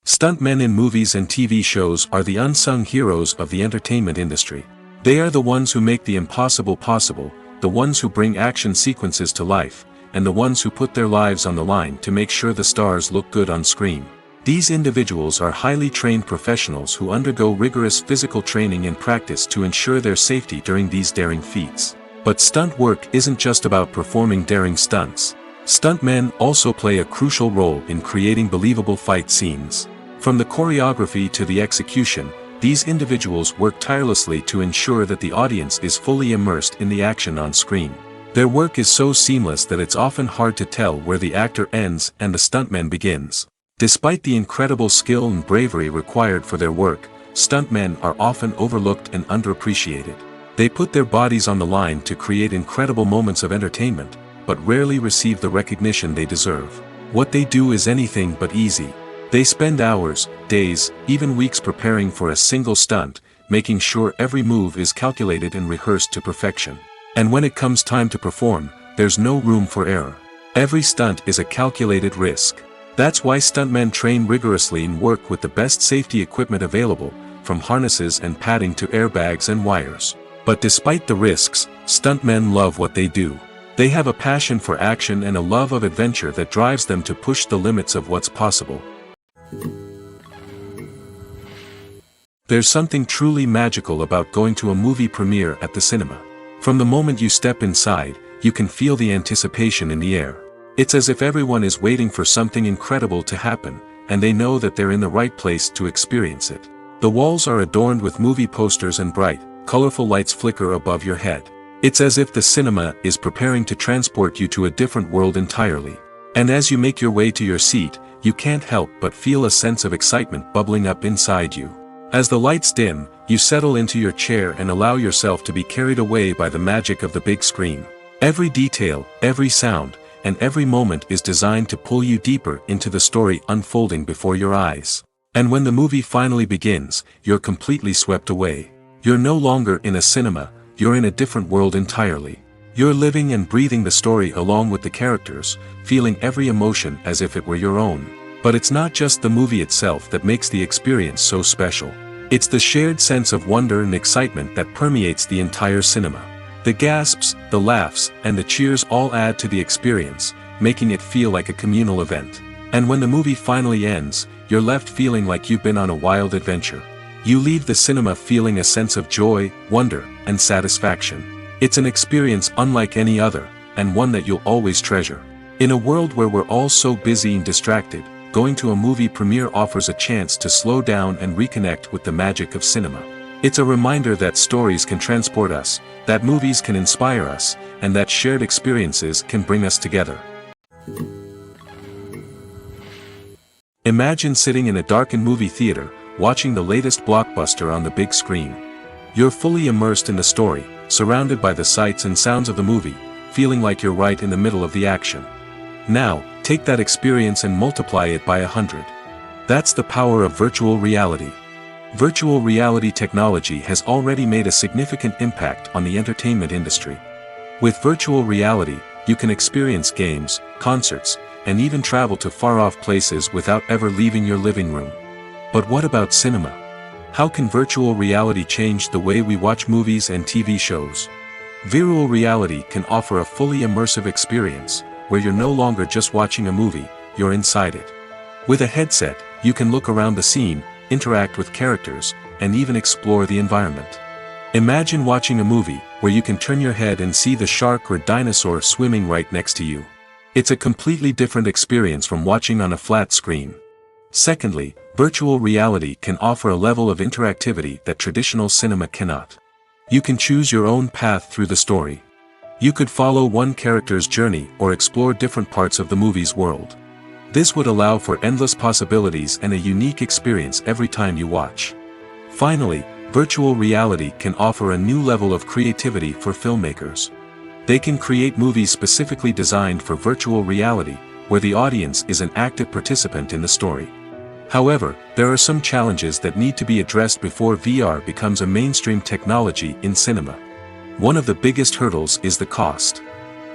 Stuntmen in movies and TV shows are the unsung heroes of the entertainment industry. They are the ones who make the impossible possible, the ones who bring action sequences to life, and the ones who put their lives on the line to make sure the stars look good on screen. These individuals are highly trained professionals who undergo rigorous physical training and practice to ensure their safety during these daring feats. But stunt work isn't just about performing daring stunts. Stuntmen also play a crucial role in creating believable fight scenes. From the choreography to the execution, these individuals work tirelessly to ensure that the audience is fully immersed in the action on screen. Their work is so seamless that it's often hard to tell where the actor ends and the stuntman begins. Despite the incredible skill and bravery required for their work, stuntmen are often overlooked and underappreciated. They put their bodies on the line to create incredible moments of entertainment, but rarely receive the recognition they deserve. What they do is anything but easy. They spend hours, days, even weeks preparing for a single stunt, making sure every move is calculated and rehearsed to perfection. And when it comes time to perform, there's no room for error. Every stunt is a calculated risk. That's why stuntmen train rigorously and work with the best safety equipment available, from harnesses and padding to airbags and wires. But despite the risks, stuntmen love what they do. They have a passion for action and a love of adventure that drives them to push the limits of what's possible. There's something truly magical about going to a movie premiere at the cinema. From the moment you step inside, you can feel the anticipation in the air. It's as if everyone is waiting for something incredible to happen, and they know that they're in the right place to experience it. The walls are adorned with movie posters and bright, colorful lights flicker above your head. It's as if the cinema is preparing to transport you to a different world entirely. And as you make your way to your seat, you can't help but feel a sense of excitement bubbling up inside you. As the lights dim, you settle into your chair and allow yourself to be carried away by the magic of the big screen. Every detail, every sound, and every moment is designed to pull you deeper into the story unfolding before your eyes. And when the movie finally begins, you're completely swept away. You're no longer in a cinema, you're in a different world entirely. You're living and breathing the story along with the characters, feeling every emotion as if it were your own. But it's not just the movie itself that makes the experience so special. It's the shared sense of wonder and excitement that permeates the entire cinema. The gasps, the laughs, and the cheers all add to the experience, making it feel like a communal event. And when the movie finally ends, you're left feeling like you've been on a wild adventure. You leave the cinema feeling a sense of joy, wonder, and satisfaction. It's an experience unlike any other, and one that you'll always treasure. In a world where we're all so busy and distracted, going to a movie premiere offers a chance to slow down and reconnect with the magic of cinema. It's a reminder that stories can transport us, that movies can inspire us, and that shared experiences can bring us together. Imagine sitting in a darkened movie theater, watching the latest blockbuster on the big screen. You're fully immersed in the story, surrounded by the sights and sounds of the movie, feeling like you're right in the middle of the action. Now, take that experience and multiply it by 100. That's the power of virtual reality. Virtual reality technology has already made a significant impact on the entertainment industry. With virtual reality, you can experience games, concerts, and even travel to far-off places without ever leaving your living room. But what about cinema? How can virtual reality change the way we watch movies and TV shows? Virtual reality can offer a fully immersive experience, where you're no longer just watching a movie, you're inside it. With a headset, you can look around the scene, interact with characters, and even explore the environment. Imagine watching a movie where you can turn your head and see the shark or dinosaur swimming right next to you. It's a completely different experience from watching on a flat screen. Secondly, virtual reality can offer a level of interactivity that traditional cinema cannot. You can choose your own path through the story. You could follow one character's journey or explore different parts of the movie's world. This would allow for endless possibilities and a unique experience every time you watch. Finally, virtual reality can offer a new level of creativity for filmmakers. They can create movies specifically designed for virtual reality, where the audience is an active participant in the story. However, there are some challenges that need to be addressed before VR becomes a mainstream technology in cinema. One of the biggest hurdles is the cost.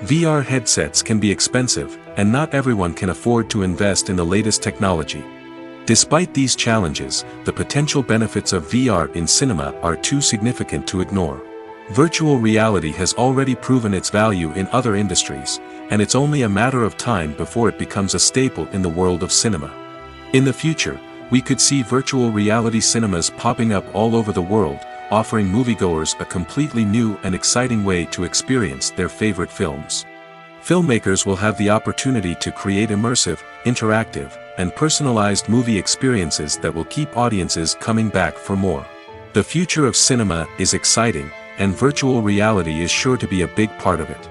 VR headsets can be expensive, and not everyone can afford to invest in the latest technology. Despite these challenges, the potential benefits of VR in cinema are too significant to ignore. Virtual reality has already proven its value in other industries, and it's only a matter of time before it becomes a staple in the world of cinema. In the future, we could see virtual reality cinemas popping up all over the world, offering moviegoers a completely new and exciting way to experience their favorite films. Filmmakers will have the opportunity to create immersive, interactive, and personalized movie experiences that will keep audiences coming back for more. The future of cinema is exciting, and virtual reality is sure to be a big part of it.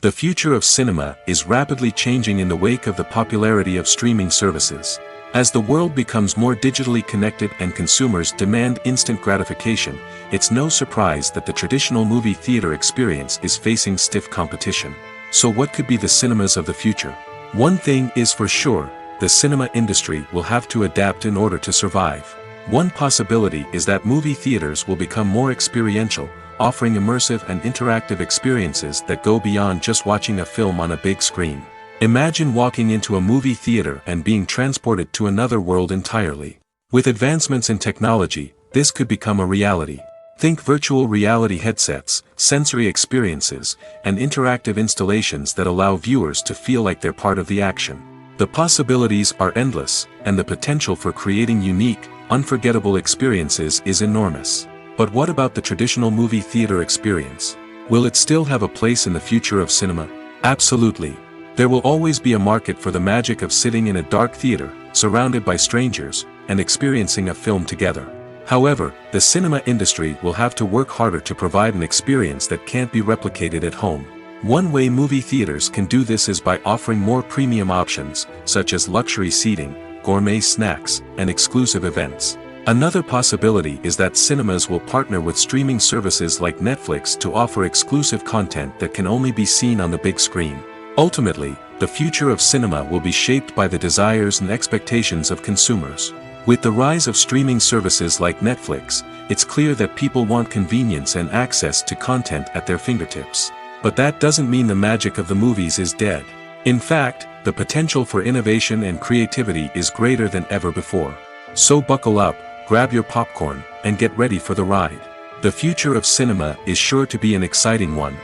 The future of cinema is rapidly changing in the wake of the popularity of streaming services. As the world becomes more digitally connected and consumers demand instant gratification, it's no surprise that the traditional movie theater experience is facing stiff competition. So what could be the cinemas of the future? One thing is for sure, the cinema industry will have to adapt in order to survive. One possibility is that movie theaters will become more experiential, offering immersive and interactive experiences that go beyond just watching a film on a big screen. Imagine walking into a movie theater and being transported to another world entirely. With advancements in technology, this could become a reality. Think virtual reality headsets, sensory experiences, and interactive installations that allow viewers to feel like they're part of the action. The possibilities are endless, and the potential for creating unique, unforgettable experiences is enormous. But what about the traditional movie theater experience? Will it still have a place in the future of cinema? Absolutely. There will always be a market for the magic of sitting in a dark theater, surrounded by strangers, and experiencing a film together. However, the cinema industry will have to work harder to provide an experience that can't be replicated at home. One way movie theaters can do this is by offering more premium options, such as luxury seating, gourmet snacks, and exclusive events. Another possibility is that cinemas will partner with streaming services like Netflix to offer exclusive content that can only be seen on the big screen. Ultimately, the future of cinema will be shaped by the desires and expectations of consumers. With the rise of streaming services like Netflix, it's clear that people want convenience and access to content at their fingertips. But that doesn't mean the magic of the movies is dead. In fact, the potential for innovation and creativity is greater than ever before. So buckle up, grab your popcorn, and get ready for the ride. The future of cinema is sure to be an exciting one.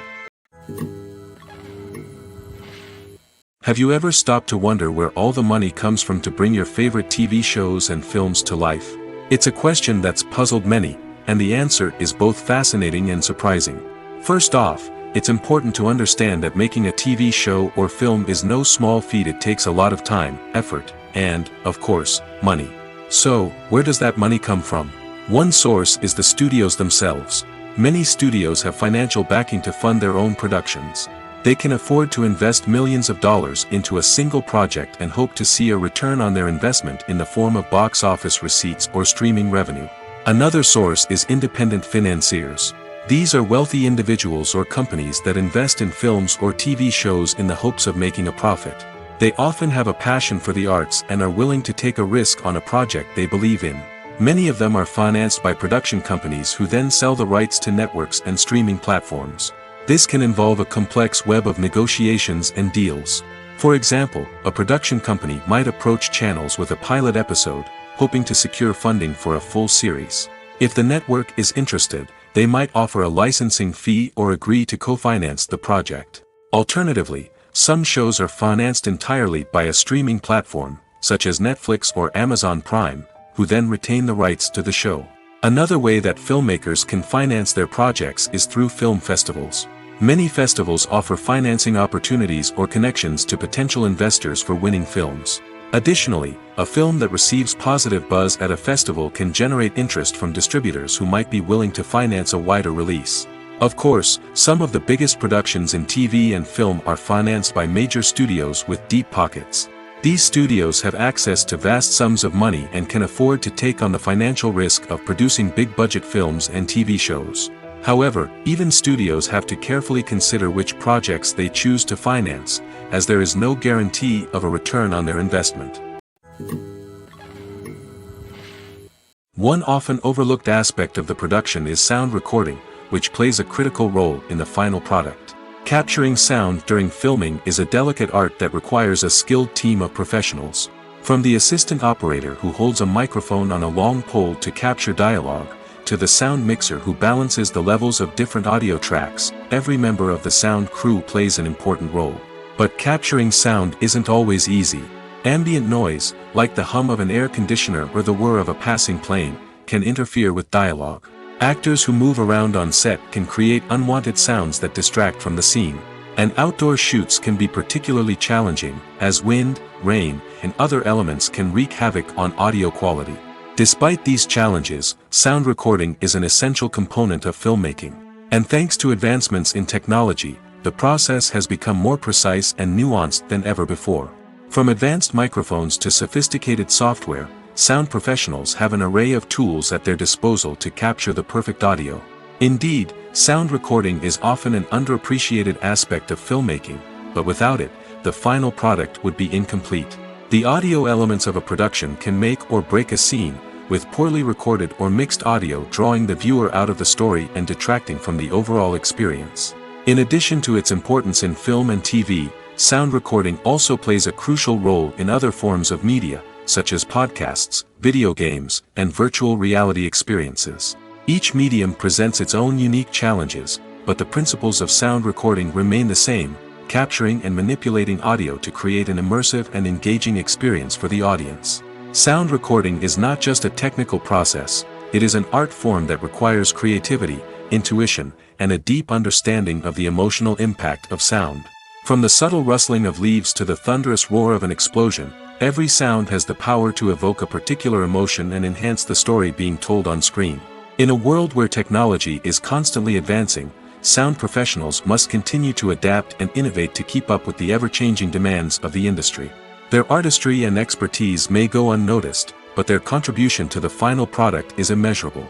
Have you ever stopped to wonder where all the money comes from to bring your favorite TV shows and films to life? It's a question that's puzzled many, and the answer is both fascinating and surprising. First off, it's important to understand that making a TV show or film is no small feat. It takes a lot of time, effort, and, of course, money. So, where does that money come from? One source is the studios themselves. Many studios have financial backing to fund their own productions. They can afford to invest millions of dollars into a single project and hope to see a return on their investment in the form of box office receipts or streaming revenue. Another source is independent financiers. These are wealthy individuals or companies that invest in films or TV shows in the hopes of making a profit. They often have a passion for the arts and are willing to take a risk on a project they believe in. Many of them are financed by production companies who then sell the rights to networks and streaming platforms. This can involve a complex web of negotiations and deals. For example, a production company might approach channels with a pilot episode, hoping to secure funding for a full series. If the network is interested, they might offer a licensing fee or agree to co-finance the project. Alternatively, some shows are financed entirely by a streaming platform, such as Netflix or Amazon Prime, who then retain the rights to the show. Another way that filmmakers can finance their projects is through film festivals. Many festivals offer financing opportunities or connections to potential investors for winning films. Additionally, a film that receives positive buzz at a festival can generate interest from distributors who might be willing to finance a wider release. Of course, some of the biggest productions in TV and film are financed by major studios with deep pockets. These studios have access to vast sums of money and can afford to take on the financial risk of producing big-budget films and TV shows. However, even studios have to carefully consider which projects they choose to finance, as there is no guarantee of a return on their investment. One often overlooked aspect of the production is sound recording, which plays a critical role in the final product. Capturing sound during filming is a delicate art that requires a skilled team of professionals. From the assistant operator who holds a microphone on a long pole to capture dialogue, to the sound mixer who balances the levels of different audio tracks, every member of the sound crew plays an important role. But capturing sound isn't always easy. Ambient noise, like the hum of an air conditioner or the whir of a passing plane, can interfere with dialogue. Actors who move around on set can create unwanted sounds that distract from the scene. And outdoor shoots can be particularly challenging, as wind, rain, and other elements can wreak havoc on audio quality. Despite these challenges, sound recording is an essential component of filmmaking. And thanks to advancements in technology, the process has become more precise and nuanced than ever before. From advanced microphones to sophisticated software, sound professionals have an array of tools at their disposal to capture the perfect audio. Indeed, sound recording is often an underappreciated aspect of filmmaking, but without it, the final product would be incomplete. The audio elements of a production can make or break a scene, with poorly recorded or mixed audio drawing the viewer out of the story and detracting from the overall experience. In addition to its importance in film and TV, sound recording also plays a crucial role in other forms of media, such as podcasts, video games, and virtual reality experiences. Each medium presents its own unique challenges, but the principles of sound recording remain the same, capturing and manipulating audio to create an immersive and engaging experience for the audience. Sound recording is not just a technical process, it is an art form that requires creativity, intuition, and a deep understanding of the emotional impact of sound. From the subtle rustling of leaves to the thunderous roar of an explosion, every sound has the power to evoke a particular emotion and enhance the story being told on screen. In a world where technology is constantly advancing, sound professionals must continue to adapt and innovate to keep up with the ever-changing demands of the industry. Their artistry and expertise may go unnoticed, but their contribution to the final product is immeasurable.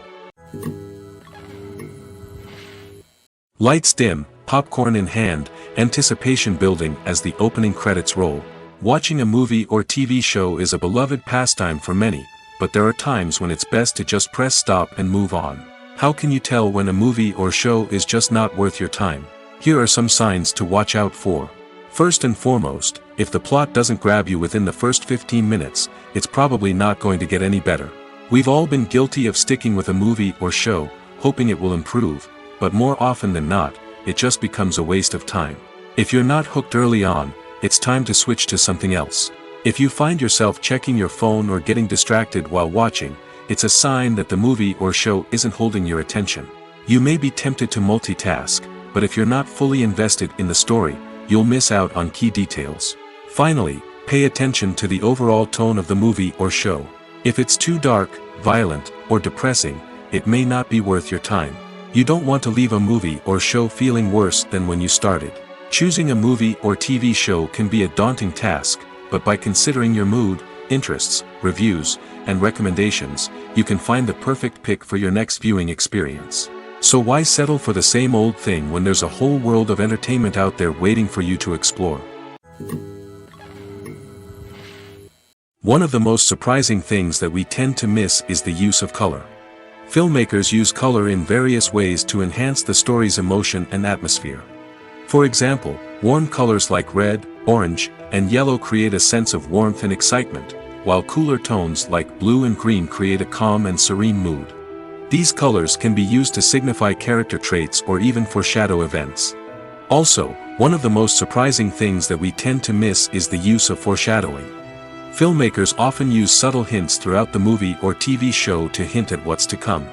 Lights dim, popcorn in hand, anticipation building as the opening credits roll. Watching a movie or TV show is a beloved pastime for many, but there are times when it's best to just press stop and move on. How can you tell when a movie or show is just not worth your time? Here are some signs to watch out for. First and foremost, if the plot doesn't grab you within the first 15 minutes, it's probably not going to get any better. We've all been guilty of sticking with a movie or show, hoping it will improve, but more often than not, it just becomes a waste of time. If you're not hooked early on, it's time to switch to something else. If you find yourself checking your phone or getting distracted while watching, it's a sign that the movie or show isn't holding your attention. You may be tempted to multitask, but if you're not fully invested in the story, you'll miss out on key details. Finally, pay attention to the overall tone of the movie or show. If it's too dark, violent, or depressing, it may not be worth your time. You don't want to leave a movie or show feeling worse than when you started. Choosing a movie or TV show can be a daunting task, but by considering your mood, interests, reviews, and recommendations, you can find the perfect pick for your next viewing experience. So why settle for the same old thing when there's a whole world of entertainment out there waiting for you to explore? One of the most surprising things that we tend to miss is the use of color. Filmmakers use color in various ways to enhance the story's emotion and atmosphere. For example, warm colors like red, orange, and yellow create a sense of warmth and excitement, while cooler tones like blue and green create a calm and serene mood. These colors can be used to signify character traits or even foreshadow events. Also, one of the most surprising things that we tend to miss is the use of foreshadowing. Filmmakers often use subtle hints throughout the movie or TV show to hint at what's to come.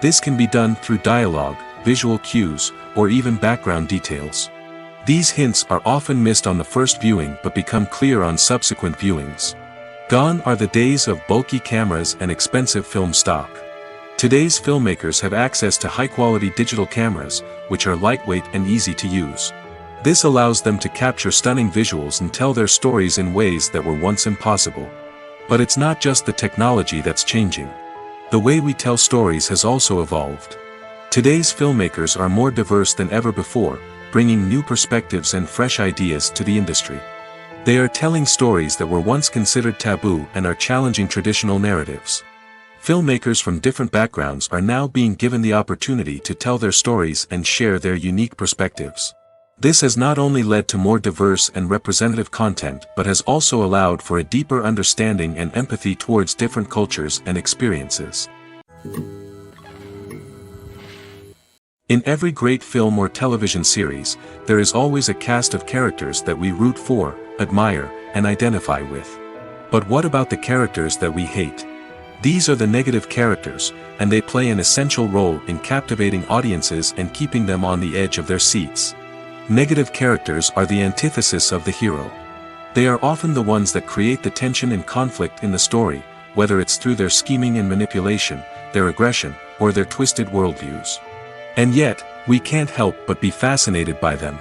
This can be done through dialogue, visual cues, or even background details. These hints are often missed on the first viewing but become clear on subsequent viewings. Gone are the days of bulky cameras and expensive film stock. Today's filmmakers have access to high-quality digital cameras, which are lightweight and easy to use. This allows them to capture stunning visuals and tell their stories in ways that were once impossible. But it's not just the technology that's changing. The way we tell stories has also evolved. Today's filmmakers are more diverse than ever before, bringing new perspectives and fresh ideas to the industry. They are telling stories that were once considered taboo and are challenging traditional narratives. Filmmakers from different backgrounds are now being given the opportunity to tell their stories and share their unique perspectives. This has not only led to more diverse and representative content but has also allowed for a deeper understanding and empathy towards different cultures and experiences. In every great film or television series, there is always a cast of characters that we root for, admire, and identify with. But what about the characters that we hate? These are the negative characters, and they play an essential role in captivating audiences and keeping them on the edge of their seats. Negative characters are the antithesis of the hero. They are often the ones that create the tension and conflict in the story, whether it's through their scheming and manipulation, their aggression, or their twisted worldviews. And yet, we can't help but be fascinated by them.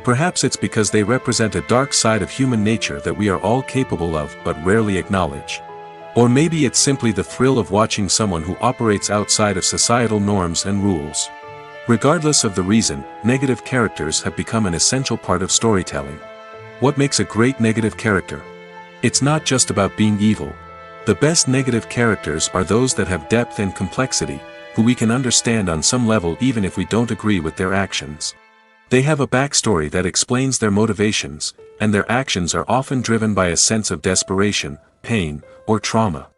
Perhaps it's because they represent a dark side of human nature that we are all capable of but rarely acknowledge. Or maybe it's simply the thrill of watching someone who operates outside of societal norms and rules. Regardless of the reason, negative characters have become an essential part of storytelling. What makes a great negative character? It's not just about being evil. The best negative characters are those that have depth and complexity, who we can understand on some level even if we don't agree with their actions. They have a backstory that explains their motivations, and their actions are often driven by a sense of desperation, pain, or trauma.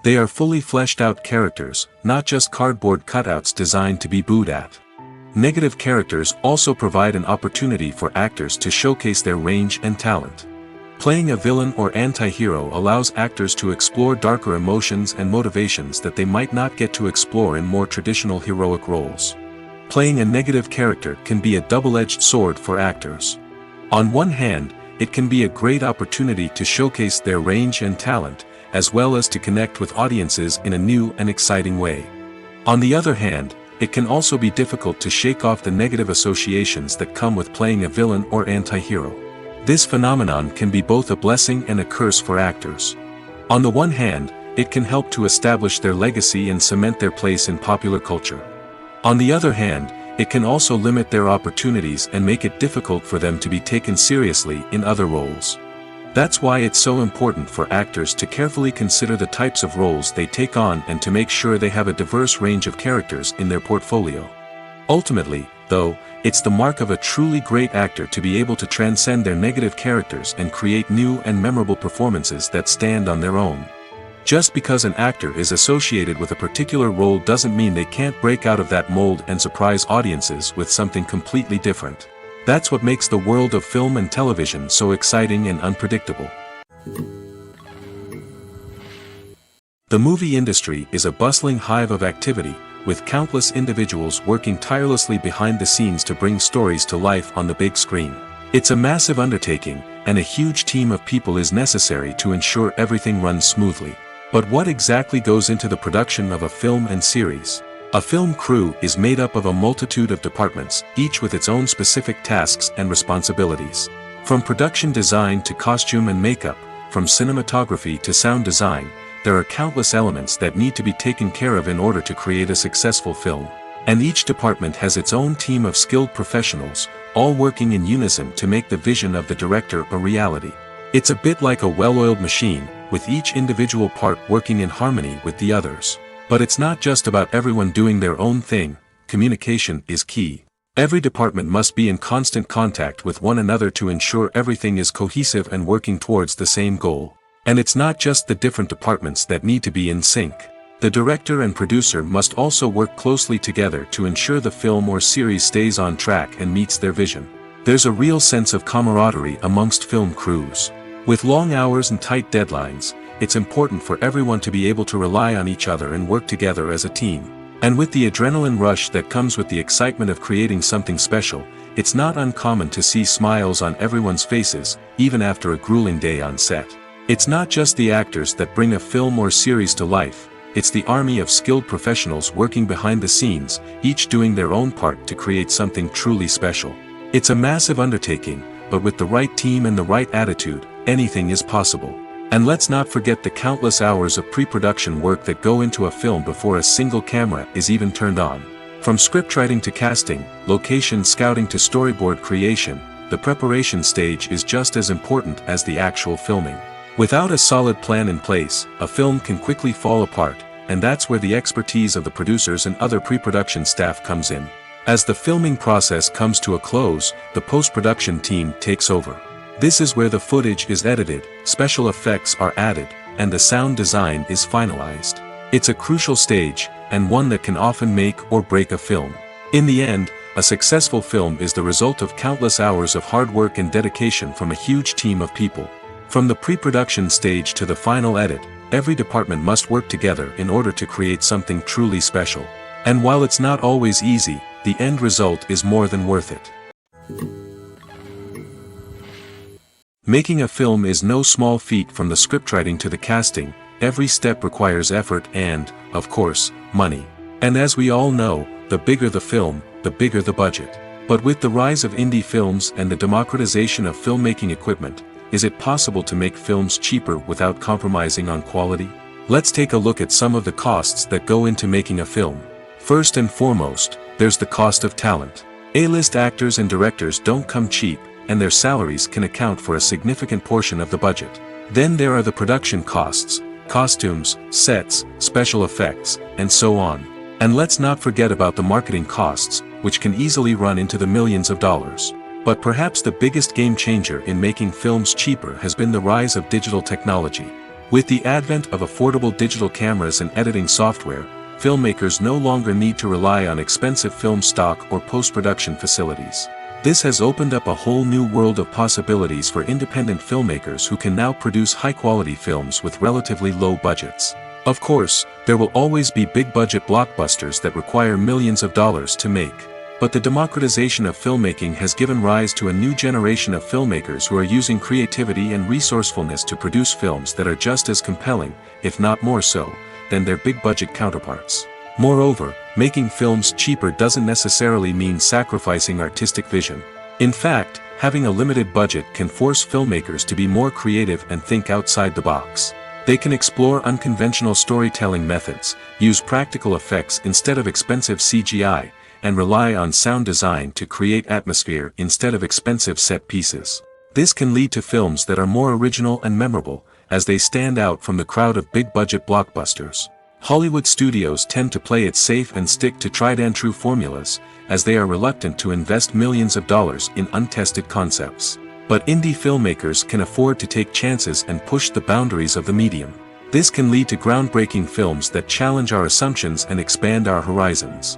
They are fully fleshed out characters, not just cardboard cutouts designed to be booed at. Negative characters also provide an opportunity for actors to showcase their range and talent. Playing a villain or anti-hero allows actors to explore darker emotions and motivations that they might not get to explore in more traditional heroic roles. Playing a negative character can be a double-edged sword for actors. On one hand, it can be a great opportunity to showcase their range and talent, as well as to connect with audiences in a new and exciting way. On the other hand, it can also be difficult to shake off the negative associations that come with playing a villain or anti-hero. This phenomenon can be both a blessing and a curse for actors. On the one hand, it can help to establish their legacy and cement their place in popular culture. On the other hand, it can also limit their opportunities and make it difficult for them to be taken seriously in other roles. That's why it's so important for actors to carefully consider the types of roles they take on and to make sure they have a diverse range of characters in their portfolio. Ultimately, though, it's the mark of a truly great actor to be able to transcend their negative characters and create new and memorable performances that stand on their own. Just because an actor is associated with a particular role doesn't mean they can't break out of that mold and surprise audiences with something completely different. That's what makes the world of film and television so exciting and unpredictable. The movie industry is a bustling hive of activity, with countless individuals working tirelessly behind the scenes to bring stories to life on the big screen. It's a massive undertaking, and a huge team of people is necessary to ensure everything runs smoothly. But what exactly goes into the production of a film and series? A film crew is made up of a multitude of departments, each with its own specific tasks and responsibilities. From production design to costume and makeup, from cinematography to sound design, there are countless elements that need to be taken care of in order to create a successful film. And each department has its own team of skilled professionals, all working in unison to make the vision of the director a reality. It's a bit like a well-oiled machine, with each individual part working in harmony with the others. But it's not just about everyone doing their own thing. Communication is key. Every department must be in constant contact with one another to ensure everything is cohesive and working towards the same goal. And it's not just the different departments that need to be in sync. The director and producer must also work closely together to ensure the film or series stays on track and meets their vision. There's a real sense of camaraderie amongst film crews. With long hours and tight deadlines, it's important for everyone to be able to rely on each other and work together as a team. And with the adrenaline rush that comes with the excitement of creating something special, it's not uncommon to see smiles on everyone's faces, even after a grueling day on set. It's not just the actors that bring a film or series to life, it's the army of skilled professionals working behind the scenes, each doing their own part to create something truly special. It's a massive undertaking, but with the right team and the right attitude, anything is possible. And let's not forget the countless hours of pre-production work that go into a film before a single camera is even turned on. From scriptwriting to casting, location scouting to storyboard creation, the preparation stage is just as important as the actual filming. Without a solid plan in place, a film can quickly fall apart, and that's where the expertise of the producers and other pre-production staff comes in. As the filming process comes to a close, the post-production team takes over. This is where the footage is edited, special effects are added, and the sound design is finalized. It's a crucial stage, and one that can often make or break a film. In the end, a successful film is the result of countless hours of hard work and dedication from a huge team of people. From the pre-production stage to the final edit, every department must work together in order to create something truly special. And while it's not always easy, the end result is more than worth it. Making a film is no small feat. From the scriptwriting to the casting, every step requires effort and, of course, money. And as we all know, the bigger the film, the bigger the budget. But with the rise of indie films and the democratization of filmmaking equipment, is it possible to make films cheaper without compromising on quality? Let's take a look at some of the costs that go into making a film. First and foremost, there's the cost of talent. A-list actors and directors don't come cheap, and their salaries can account for a significant portion of the budget. Then there are the production costs, costumes, sets, special effects, and so on. And let's not forget about the marketing costs, which can easily run into the millions of dollars. But perhaps the biggest game changer in making films cheaper has been the rise of digital technology. With the advent of affordable digital cameras and editing software, filmmakers no longer need to rely on expensive film stock or post-production facilities. This has opened up a whole new world of possibilities for independent filmmakers who can now produce high-quality films with relatively low budgets. Of course, there will always be big-budget blockbusters that require millions of dollars to make. But the democratization of filmmaking has given rise to a new generation of filmmakers who are using creativity and resourcefulness to produce films that are just as compelling, if not more so, than their big-budget counterparts. Moreover, making films cheaper doesn't necessarily mean sacrificing artistic vision. In fact, having a limited budget can force filmmakers to be more creative and think outside the box. They can explore unconventional storytelling methods, use practical effects instead of expensive CGI, and rely on sound design to create atmosphere instead of expensive set pieces. This can lead to films that are more original and memorable, as they stand out from the crowd of big-budget blockbusters. Hollywood studios tend to play it safe and stick to tried-and-true formulas, as they are reluctant to invest millions of dollars in untested concepts. But indie filmmakers can afford to take chances and push the boundaries of the medium. This can lead to groundbreaking films that challenge our assumptions and expand our horizons.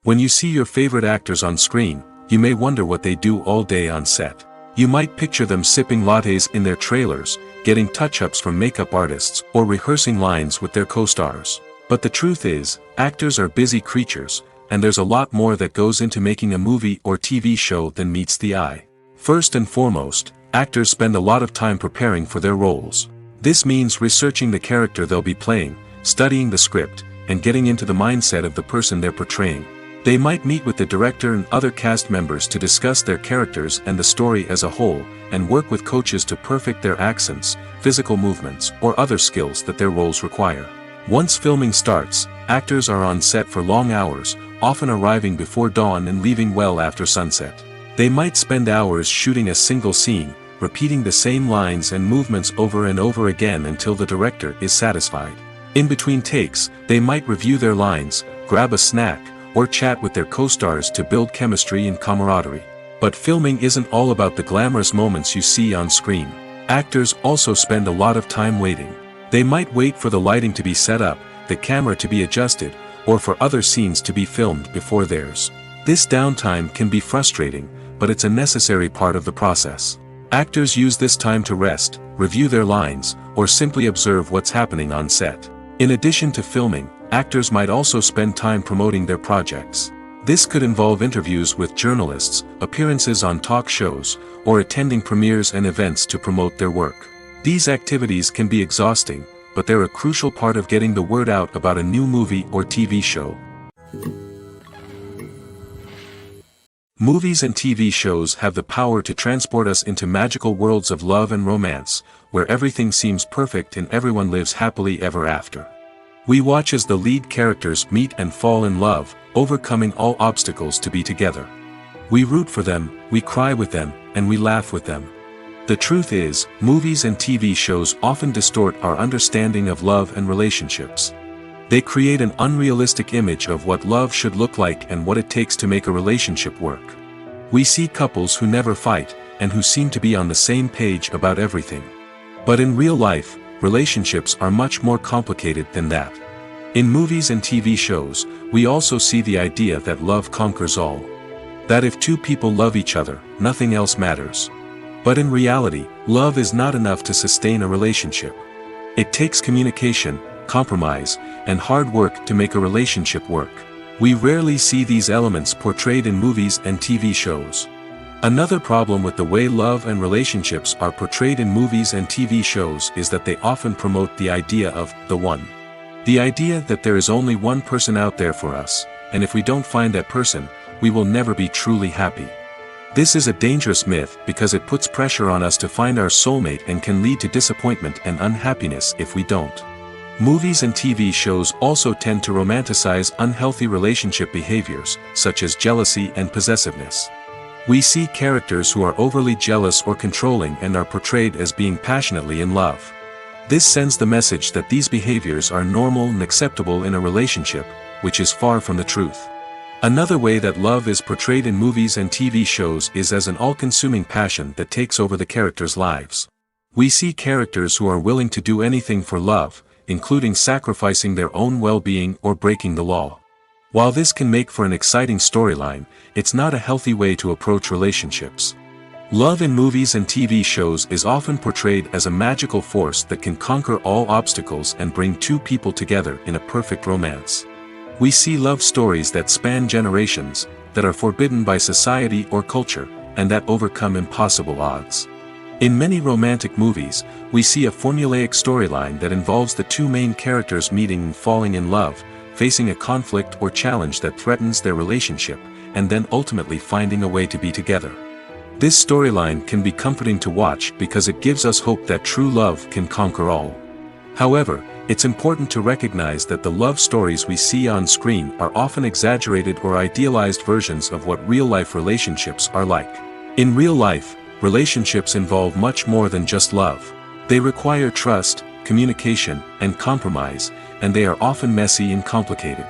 When you see your favorite actors on screen, you may wonder what they do all day on set. You might picture them sipping lattes in their trailers, getting touch-ups from makeup artists, or rehearsing lines with their co-stars. But the truth is, actors are busy creatures, and there's a lot more that goes into making a movie or TV show than meets the eye. First and foremost, actors spend a lot of time preparing for their roles. This means researching the character they'll be playing, studying the script, and getting into the mindset of the person they're portraying. They might meet with the director and other cast members to discuss their characters and the story as a whole, and work with coaches to perfect their accents, physical movements, or other skills that their roles require. Once filming starts, actors are on set for long hours, often arriving before dawn and leaving well after sunset. They might spend hours shooting a single scene, repeating the same lines and movements over and over again until the director is satisfied. In between takes, they might review their lines, grab a snack, or chat with their co-stars to build chemistry and camaraderie. But filming isn't all about the glamorous moments you see on screen. Actors also spend a lot of time waiting. They might wait for the lighting to be set up, the camera to be adjusted, or for other scenes to be filmed before theirs. This downtime can be frustrating, but it's a necessary part of the process. Actors use this time to rest, review their lines, or simply observe what's happening on set. In addition to filming, actors might also spend time promoting their projects. This could involve interviews with journalists, appearances on talk shows, or attending premieres and events to promote their work. These activities can be exhausting, but they're a crucial part of getting the word out about a new movie or TV show. Movies and TV shows have the power to transport us into magical worlds of love and romance, where everything seems perfect and everyone lives happily ever after. We watch as the lead characters meet and fall in love, overcoming all obstacles to be together. We root for them, we cry with them, and we laugh with them. The truth is, movies and TV shows often distort our understanding of love and relationships. They create an unrealistic image of what love should look like and what it takes to make a relationship work. We see couples who never fight, and who seem to be on the same page about everything. But in real life, relationships are much more complicated than that. In movies and TV shows, we also see the idea that love conquers all. That if two people love each other, nothing else matters. But in reality, love is not enough to sustain a relationship. It takes communication, compromise, and hard work to make a relationship work. We rarely see these elements portrayed in movies and TV shows. Another problem with the way love and relationships are portrayed in movies and TV shows is that they often promote the idea of the one. The idea that there is only one person out there for us, and if we don't find that person, we will never be truly happy. This is a dangerous myth because it puts pressure on us to find our soulmate and can lead to disappointment and unhappiness if we don't. Movies and TV shows also tend to romanticize unhealthy relationship behaviors, such as jealousy and possessiveness. We see characters who are overly jealous or controlling and are portrayed as being passionately in love. This sends the message that these behaviors are normal and acceptable in a relationship, which is far from the truth. Another way that love is portrayed in movies and TV shows is as an all-consuming passion that takes over the characters' lives. We see characters who are willing to do anything for love, including sacrificing their own well-being or breaking the law. While this can make for an exciting storyline, it's not a healthy way to approach relationships. Love in movies and TV shows is often portrayed as a magical force that can conquer all obstacles and bring two people together in a perfect romance. We see love stories that span generations, that are forbidden by society or culture, and that overcome impossible odds. In many romantic movies, we see a formulaic storyline that involves the two main characters meeting and falling in love, facing a conflict or challenge that threatens their relationship, and then ultimately finding a way to be together. This storyline can be comforting to watch because it gives us hope that true love can conquer all. However, it's important to recognize that the love stories we see on screen are often exaggerated or idealized versions of what real-life relationships are like. In real life, relationships involve much more than just love. They require trust, communication, and compromise, and they are often messy and complicated.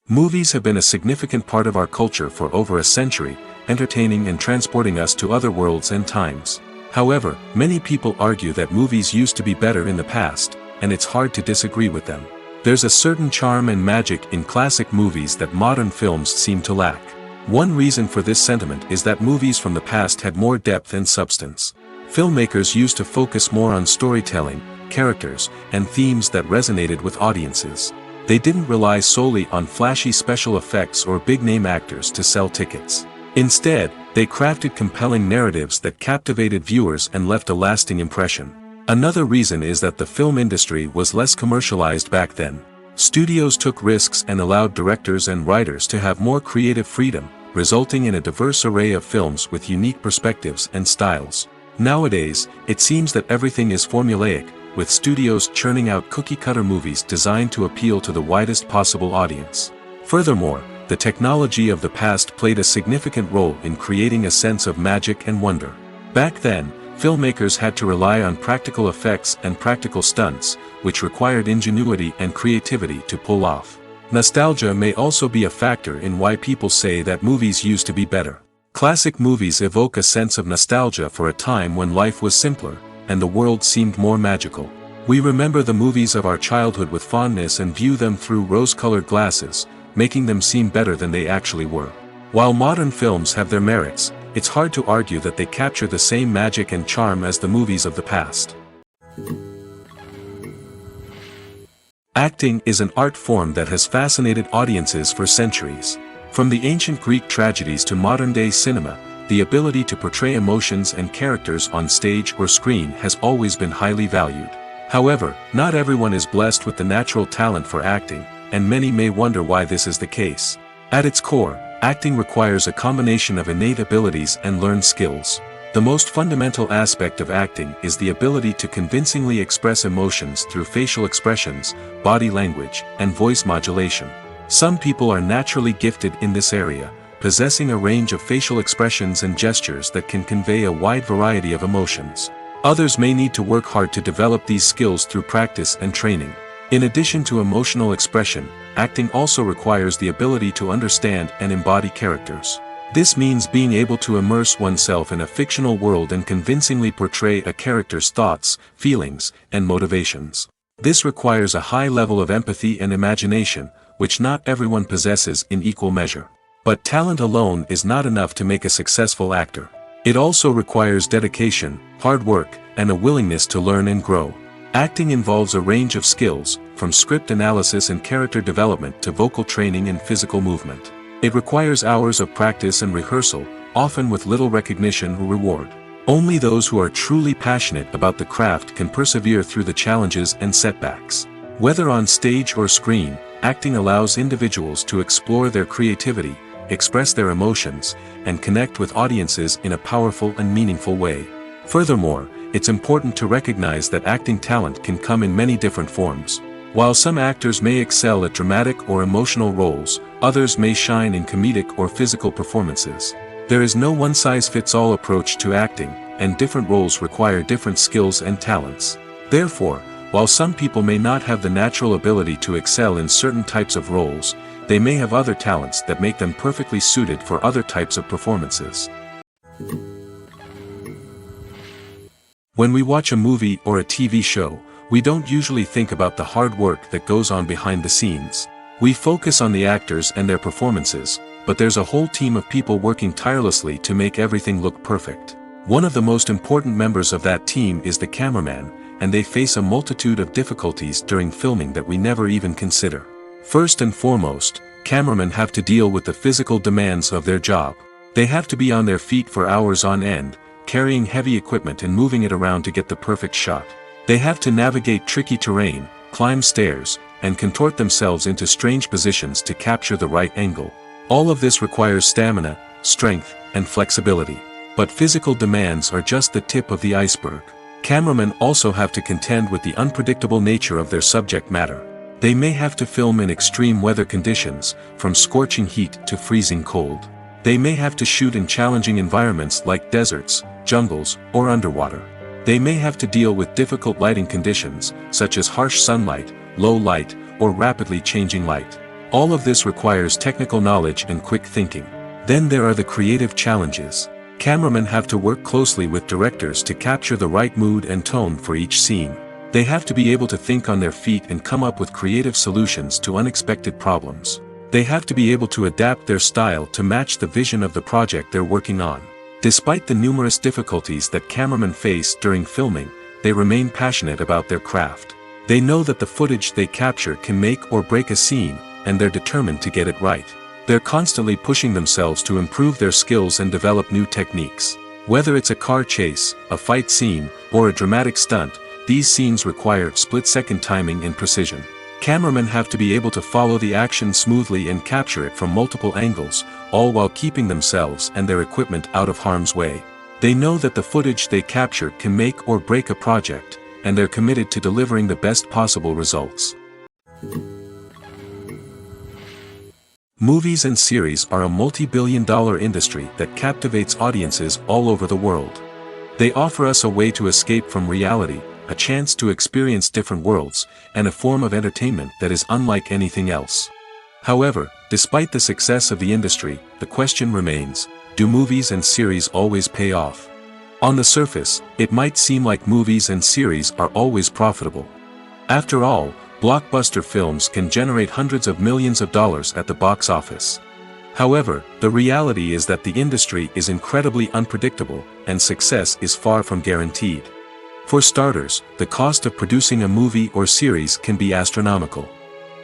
Movies have been a significant part of our culture for over a century, entertaining and transporting us to other worlds and times. However, many people argue that movies used to be better in the past, and it's hard to disagree with them. There's a certain charm and magic in classic movies that modern films seem to lack. One reason for this sentiment is that movies from the past had more depth and substance. Filmmakers used to focus more on storytelling, characters, and themes that resonated with audiences. They didn't rely solely on flashy special effects or big-name actors to sell tickets. Instead, they crafted compelling narratives that captivated viewers and left a lasting impression. Another reason is that the film industry was less commercialized back then. Studios took risks and allowed directors and writers to have more creative freedom, resulting in a diverse array of films with unique perspectives and styles. Nowadays, it seems that everything is formulaic, with studios churning out cookie-cutter movies designed to appeal to the widest possible audience. Furthermore, the technology of the past played a significant role in creating a sense of magic and wonder. Back then, filmmakers had to rely on practical effects and practical stunts, which required ingenuity and creativity to pull off. Nostalgia may also be a factor in why people say that movies used to be better. Classic movies evoke a sense of nostalgia for a time when life was simpler, and the world seemed more magical. We remember the movies of our childhood with fondness and view them through rose-colored glasses, making them seem better than they actually were. While modern films have their merits, it's hard to argue that they capture the same magic and charm as the movies of the past. Acting is an art form that has fascinated audiences for centuries. From the ancient Greek tragedies to modern-day cinema, the ability to portray emotions and characters on stage or screen has always been highly valued. However, not everyone is blessed with the natural talent for acting, and many may wonder why this is the case. At its core, acting requires a combination of innate abilities and learned skills. The most fundamental aspect of acting is the ability to convincingly express emotions through facial expressions, body language, and voice modulation. Some people are naturally gifted in this area, possessing a range of facial expressions and gestures that can convey a wide variety of emotions. Others may need to work hard to develop these skills through practice and training. In addition to emotional expression, acting also requires the ability to understand and embody characters. This means being able to immerse oneself in a fictional world and convincingly portray a character's thoughts, feelings, and motivations. This requires a high level of empathy and imagination, which not everyone possesses in equal measure. But talent alone is not enough to make a successful actor. It also requires dedication, hard work, and a willingness to learn and grow. Acting involves a range of skills, from script analysis and character development to vocal training and physical movement. It requires hours of practice and rehearsal, often with little recognition or reward. Only those who are truly passionate about the craft can persevere through the challenges and setbacks. Whether on stage or screen, acting allows individuals to explore their creativity, express their emotions, and connect with audiences in a powerful and meaningful way. Furthermore, it's important to recognize that acting talent can come in many different forms. While some actors may excel at dramatic or emotional roles, others may shine in comedic or physical performances. There is no one-size-fits-all approach to acting, and different roles require different skills and talents. Therefore, while some people may not have the natural ability to excel in certain types of roles, they may have other talents that make them perfectly suited for other types of performances. When we watch a movie or a TV show, we don't usually think about the hard work that goes on behind the scenes. We focus on the actors and their performances, but there's a whole team of people working tirelessly to make everything look perfect. One of the most important members of that team is the cameraman, and they face a multitude of difficulties during filming that we never even consider. First and foremost, cameramen have to deal with the physical demands of their job. They have to be on their feet for hours on end, carrying heavy equipment and moving it around to get the perfect shot. They have to navigate tricky terrain, climb stairs, and contort themselves into strange positions to capture the right angle. All of this requires stamina, strength, and flexibility. But physical demands are just the tip of the iceberg. Cameramen also have to contend with the unpredictable nature of their subject matter. They may have to film in extreme weather conditions, from scorching heat to freezing cold. They may have to shoot in challenging environments like deserts, jungles, or underwater. They may have to deal with difficult lighting conditions, such as harsh sunlight, low light, or rapidly changing light. All of this requires technical knowledge and quick thinking. Then there are the creative challenges. Cameramen have to work closely with directors to capture the right mood and tone for each scene. They have to be able to think on their feet and come up with creative solutions to unexpected problems. They have to be able to adapt their style to match the vision of the project they're working on. Despite the numerous difficulties that cameramen face during filming, they remain passionate about their craft. They know that the footage they capture can make or break a scene, and they're determined to get it right. They're constantly pushing themselves to improve their skills and develop new techniques. Whether it's a car chase, a fight scene, or a dramatic stunt, these scenes require split-second timing and precision. Cameramen have to be able to follow the action smoothly and capture it from multiple angles, all while keeping themselves and their equipment out of harm's way. They know that the footage they capture can make or break a project, and they're committed to delivering the best possible results. Movies and series are a multi-billion-dollar industry that captivates audiences all over the world. They offer us a way to escape from reality, a chance to experience different worlds, and a form of entertainment that is unlike anything else. However, despite the success of the industry, the question remains, do movies and series always pay off? On the surface, it might seem like movies and series are always profitable. After all, blockbuster films can generate hundreds of millions of dollars at the box office. However, the reality is that the industry is incredibly unpredictable, and success is far from guaranteed. For starters, the cost of producing a movie or series can be astronomical.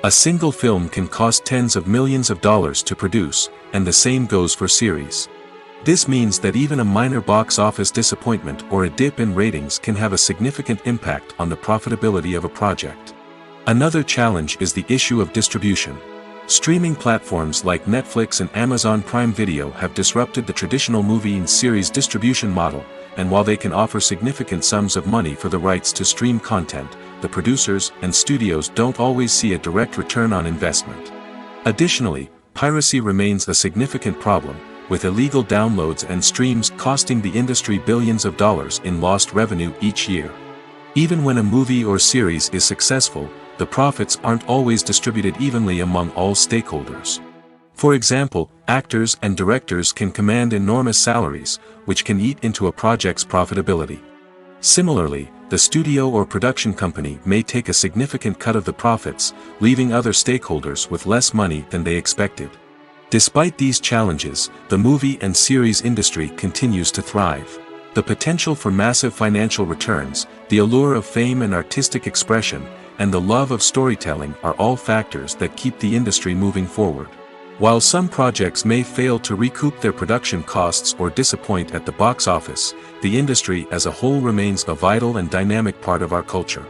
A single film can cost tens of millions of dollars to produce, and the same goes for series. This means that even a minor box office disappointment or a dip in ratings can have a significant impact on the profitability of a project. Another challenge is the issue of distribution. Streaming platforms like Netflix and Amazon Prime Video have disrupted the traditional movie and series distribution model, and while they can offer significant sums of money for the rights to stream content, the producers and studios don't always see a direct return on investment. Additionally, piracy remains a significant problem, with illegal downloads and streams costing the industry billions of dollars in lost revenue each year. Even when a movie or series is successful, the profits aren't always distributed evenly among all stakeholders. For example, actors and directors can command enormous salaries, which can eat into a project's profitability. Similarly, the studio or production company may take a significant cut of the profits, leaving other stakeholders with less money than they expected. Despite these challenges, the movie and series industry continues to thrive. The potential for massive financial returns, the allure of fame and artistic expression, and the love of storytelling are all factors that keep the industry moving forward. While some projects may fail to recoup their production costs or disappoint at the box office, the industry as a whole remains a vital and dynamic part of our culture.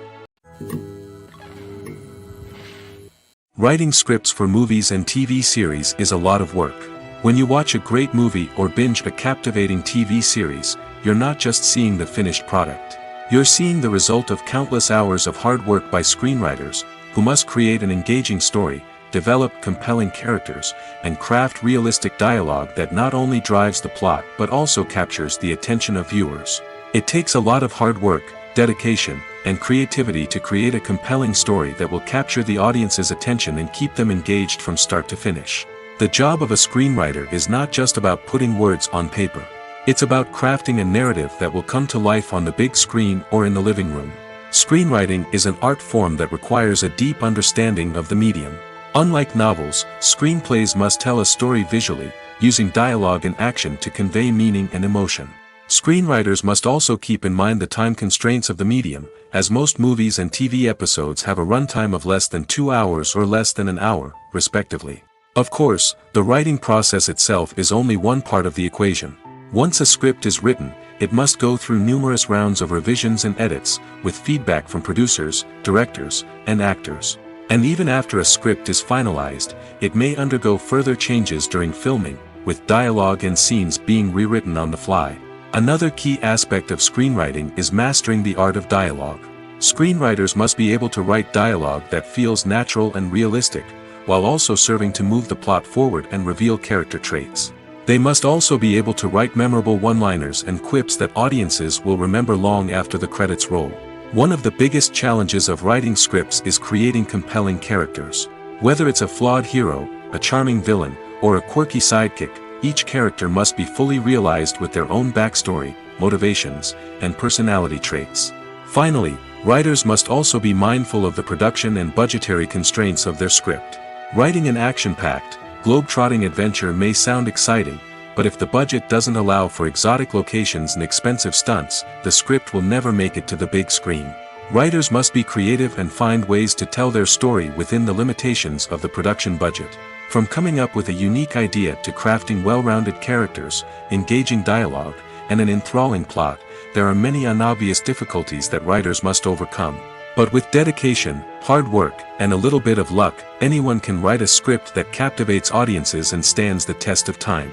Writing scripts for movies and TV series is a lot of work. When you watch a great movie or binge a captivating TV series, you're not just seeing the finished product. You're seeing the result of countless hours of hard work by screenwriters, who must create an engaging story, develop compelling characters, and craft realistic dialogue that not only drives the plot but also captures the attention of viewers. It takes a lot of hard work, dedication, and creativity to create a compelling story that will capture the audience's attention and keep them engaged from start to finish. The job of a screenwriter is not just about putting words on paper. It's about crafting a narrative that will come to life on the big screen or in the living room. Screenwriting is an art form that requires a deep understanding of the medium. Unlike novels, screenplays must tell a story visually, using dialogue and action to convey meaning and emotion. Screenwriters must also keep in mind the time constraints of the medium, as most movies and TV episodes have a runtime of less than 2 hours or less than an hour, respectively. Of course, the writing process itself is only one part of the equation. Once a script is written, it must go through numerous rounds of revisions and edits, with feedback from producers, directors, and actors. And even after a script is finalized, it may undergo further changes during filming, with dialogue and scenes being rewritten on the fly. Another key aspect of screenwriting is mastering the art of dialogue. Screenwriters must be able to write dialogue that feels natural and realistic, while also serving to move the plot forward and reveal character traits. They must also be able to write memorable one-liners and quips that audiences will remember long after the credits roll. One of the biggest challenges of writing scripts is creating compelling characters. Whether it's a flawed hero, a charming villain, or a quirky sidekick, each character must be fully realized with their own backstory, motivations, and personality traits. Finally, writers must also be mindful of the production and budgetary constraints of their script. Writing an action-packed, globe-trotting adventure may sound exciting, but if the budget doesn't allow for exotic locations and expensive stunts, the script will never make it to the big screen. Writers must be creative and find ways to tell their story within the limitations of the production budget. From coming up with a unique idea to crafting well-rounded characters, engaging dialogue, and an enthralling plot, there are many unobvious difficulties that writers must overcome. But with dedication, hard work, and a little bit of luck, anyone can write a script that captivates audiences and stands the test of time.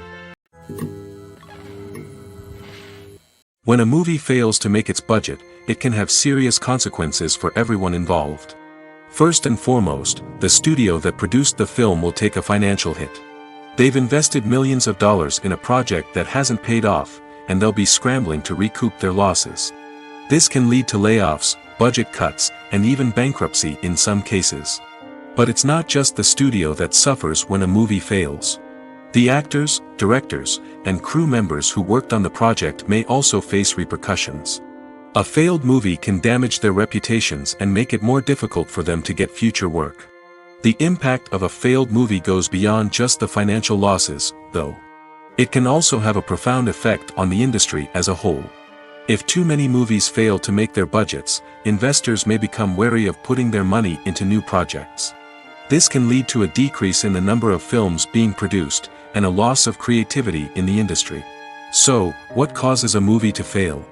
When a movie fails to make its budget, it can have serious consequences for everyone involved. First and foremost, the studio that produced the film will take a financial hit. They've invested millions of dollars in a project that hasn't paid off, and they'll be scrambling to recoup their losses. This can lead to layoffs, budget cuts, and even bankruptcy in some cases. But it's not just the studio that suffers when a movie fails. The actors, directors, and crew members who worked on the project may also face repercussions. A failed movie can damage their reputations and make it more difficult for them to get future work. The impact of a failed movie goes beyond just the financial losses, though. It can also have a profound effect on the industry as a whole. If too many movies fail to make their budgets, investors may become wary of putting their money into new projects. This can lead to a decrease in the number of films being produced, and a loss of creativity in the industry. So, what causes a movie to fail?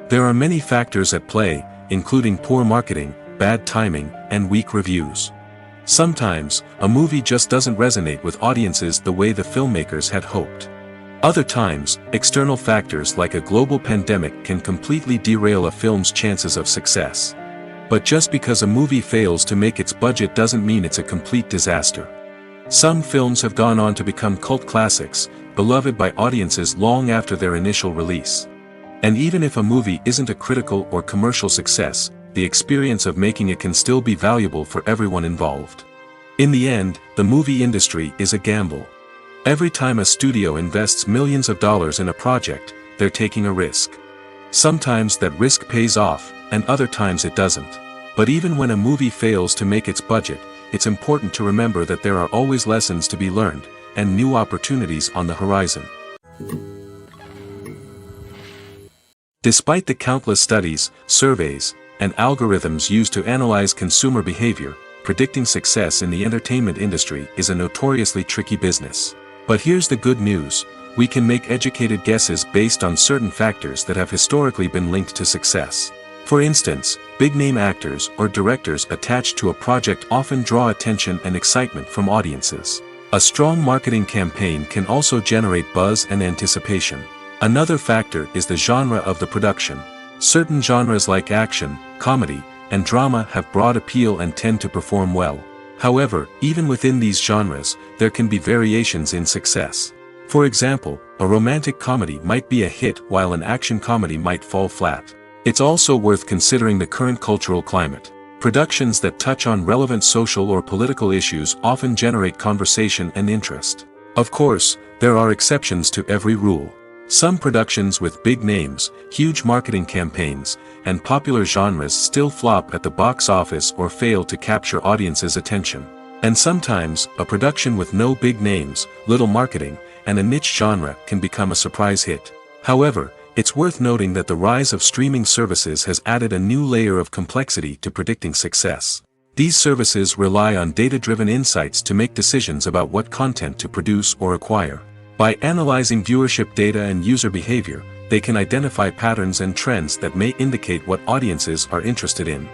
There are many factors at play, including poor marketing, bad timing, and weak reviews. Sometimes, a movie just doesn't resonate with audiences the way the filmmakers had hoped. Other times, external factors like a global pandemic can completely derail a film's chances of success. But just because a movie fails to make its budget doesn't mean it's a complete disaster. Some films have gone on to become cult classics, beloved by audiences long after their initial release. And even if a movie isn't a critical or commercial success, the experience of making it can still be valuable for everyone involved. In the end, the movie industry is a gamble. Every time a studio invests millions of dollars in a project, they're taking a risk. Sometimes that risk pays off, and other times it doesn't. But even when a movie fails to make its budget, it's important to remember that there are always lessons to be learned, and new opportunities on the horizon. Despite the countless studies, surveys, and algorithms used to analyze consumer behavior, predicting success in the entertainment industry is a notoriously tricky business. But here's the good news: we can make educated guesses based on certain factors that have historically been linked to success. For instance, big-name actors or directors attached to a project often draw attention and excitement from audiences. A strong marketing campaign can also generate buzz and anticipation. Another factor is the genre of the production. Certain genres like action, comedy, and drama have broad appeal and tend to perform well. However, even within these genres, there can be variations in success. For example, a romantic comedy might be a hit while an action comedy might fall flat. It's also worth considering the current cultural climate. Productions that touch on relevant social or political issues often generate conversation and interest. Of course, there are exceptions to every rule. Some productions with big names, huge marketing campaigns, and popular genres still flop at the box office or fail to capture audiences' attention. And sometimes, a production with no big names, little marketing, and a niche genre can become a surprise hit. However, it's worth noting that the rise of streaming services has added a new layer of complexity to predicting success. These services rely on data-driven insights to make decisions about what content to produce or acquire. By analyzing viewership data and user behavior, they can identify patterns and trends that may indicate what audiences are interested in.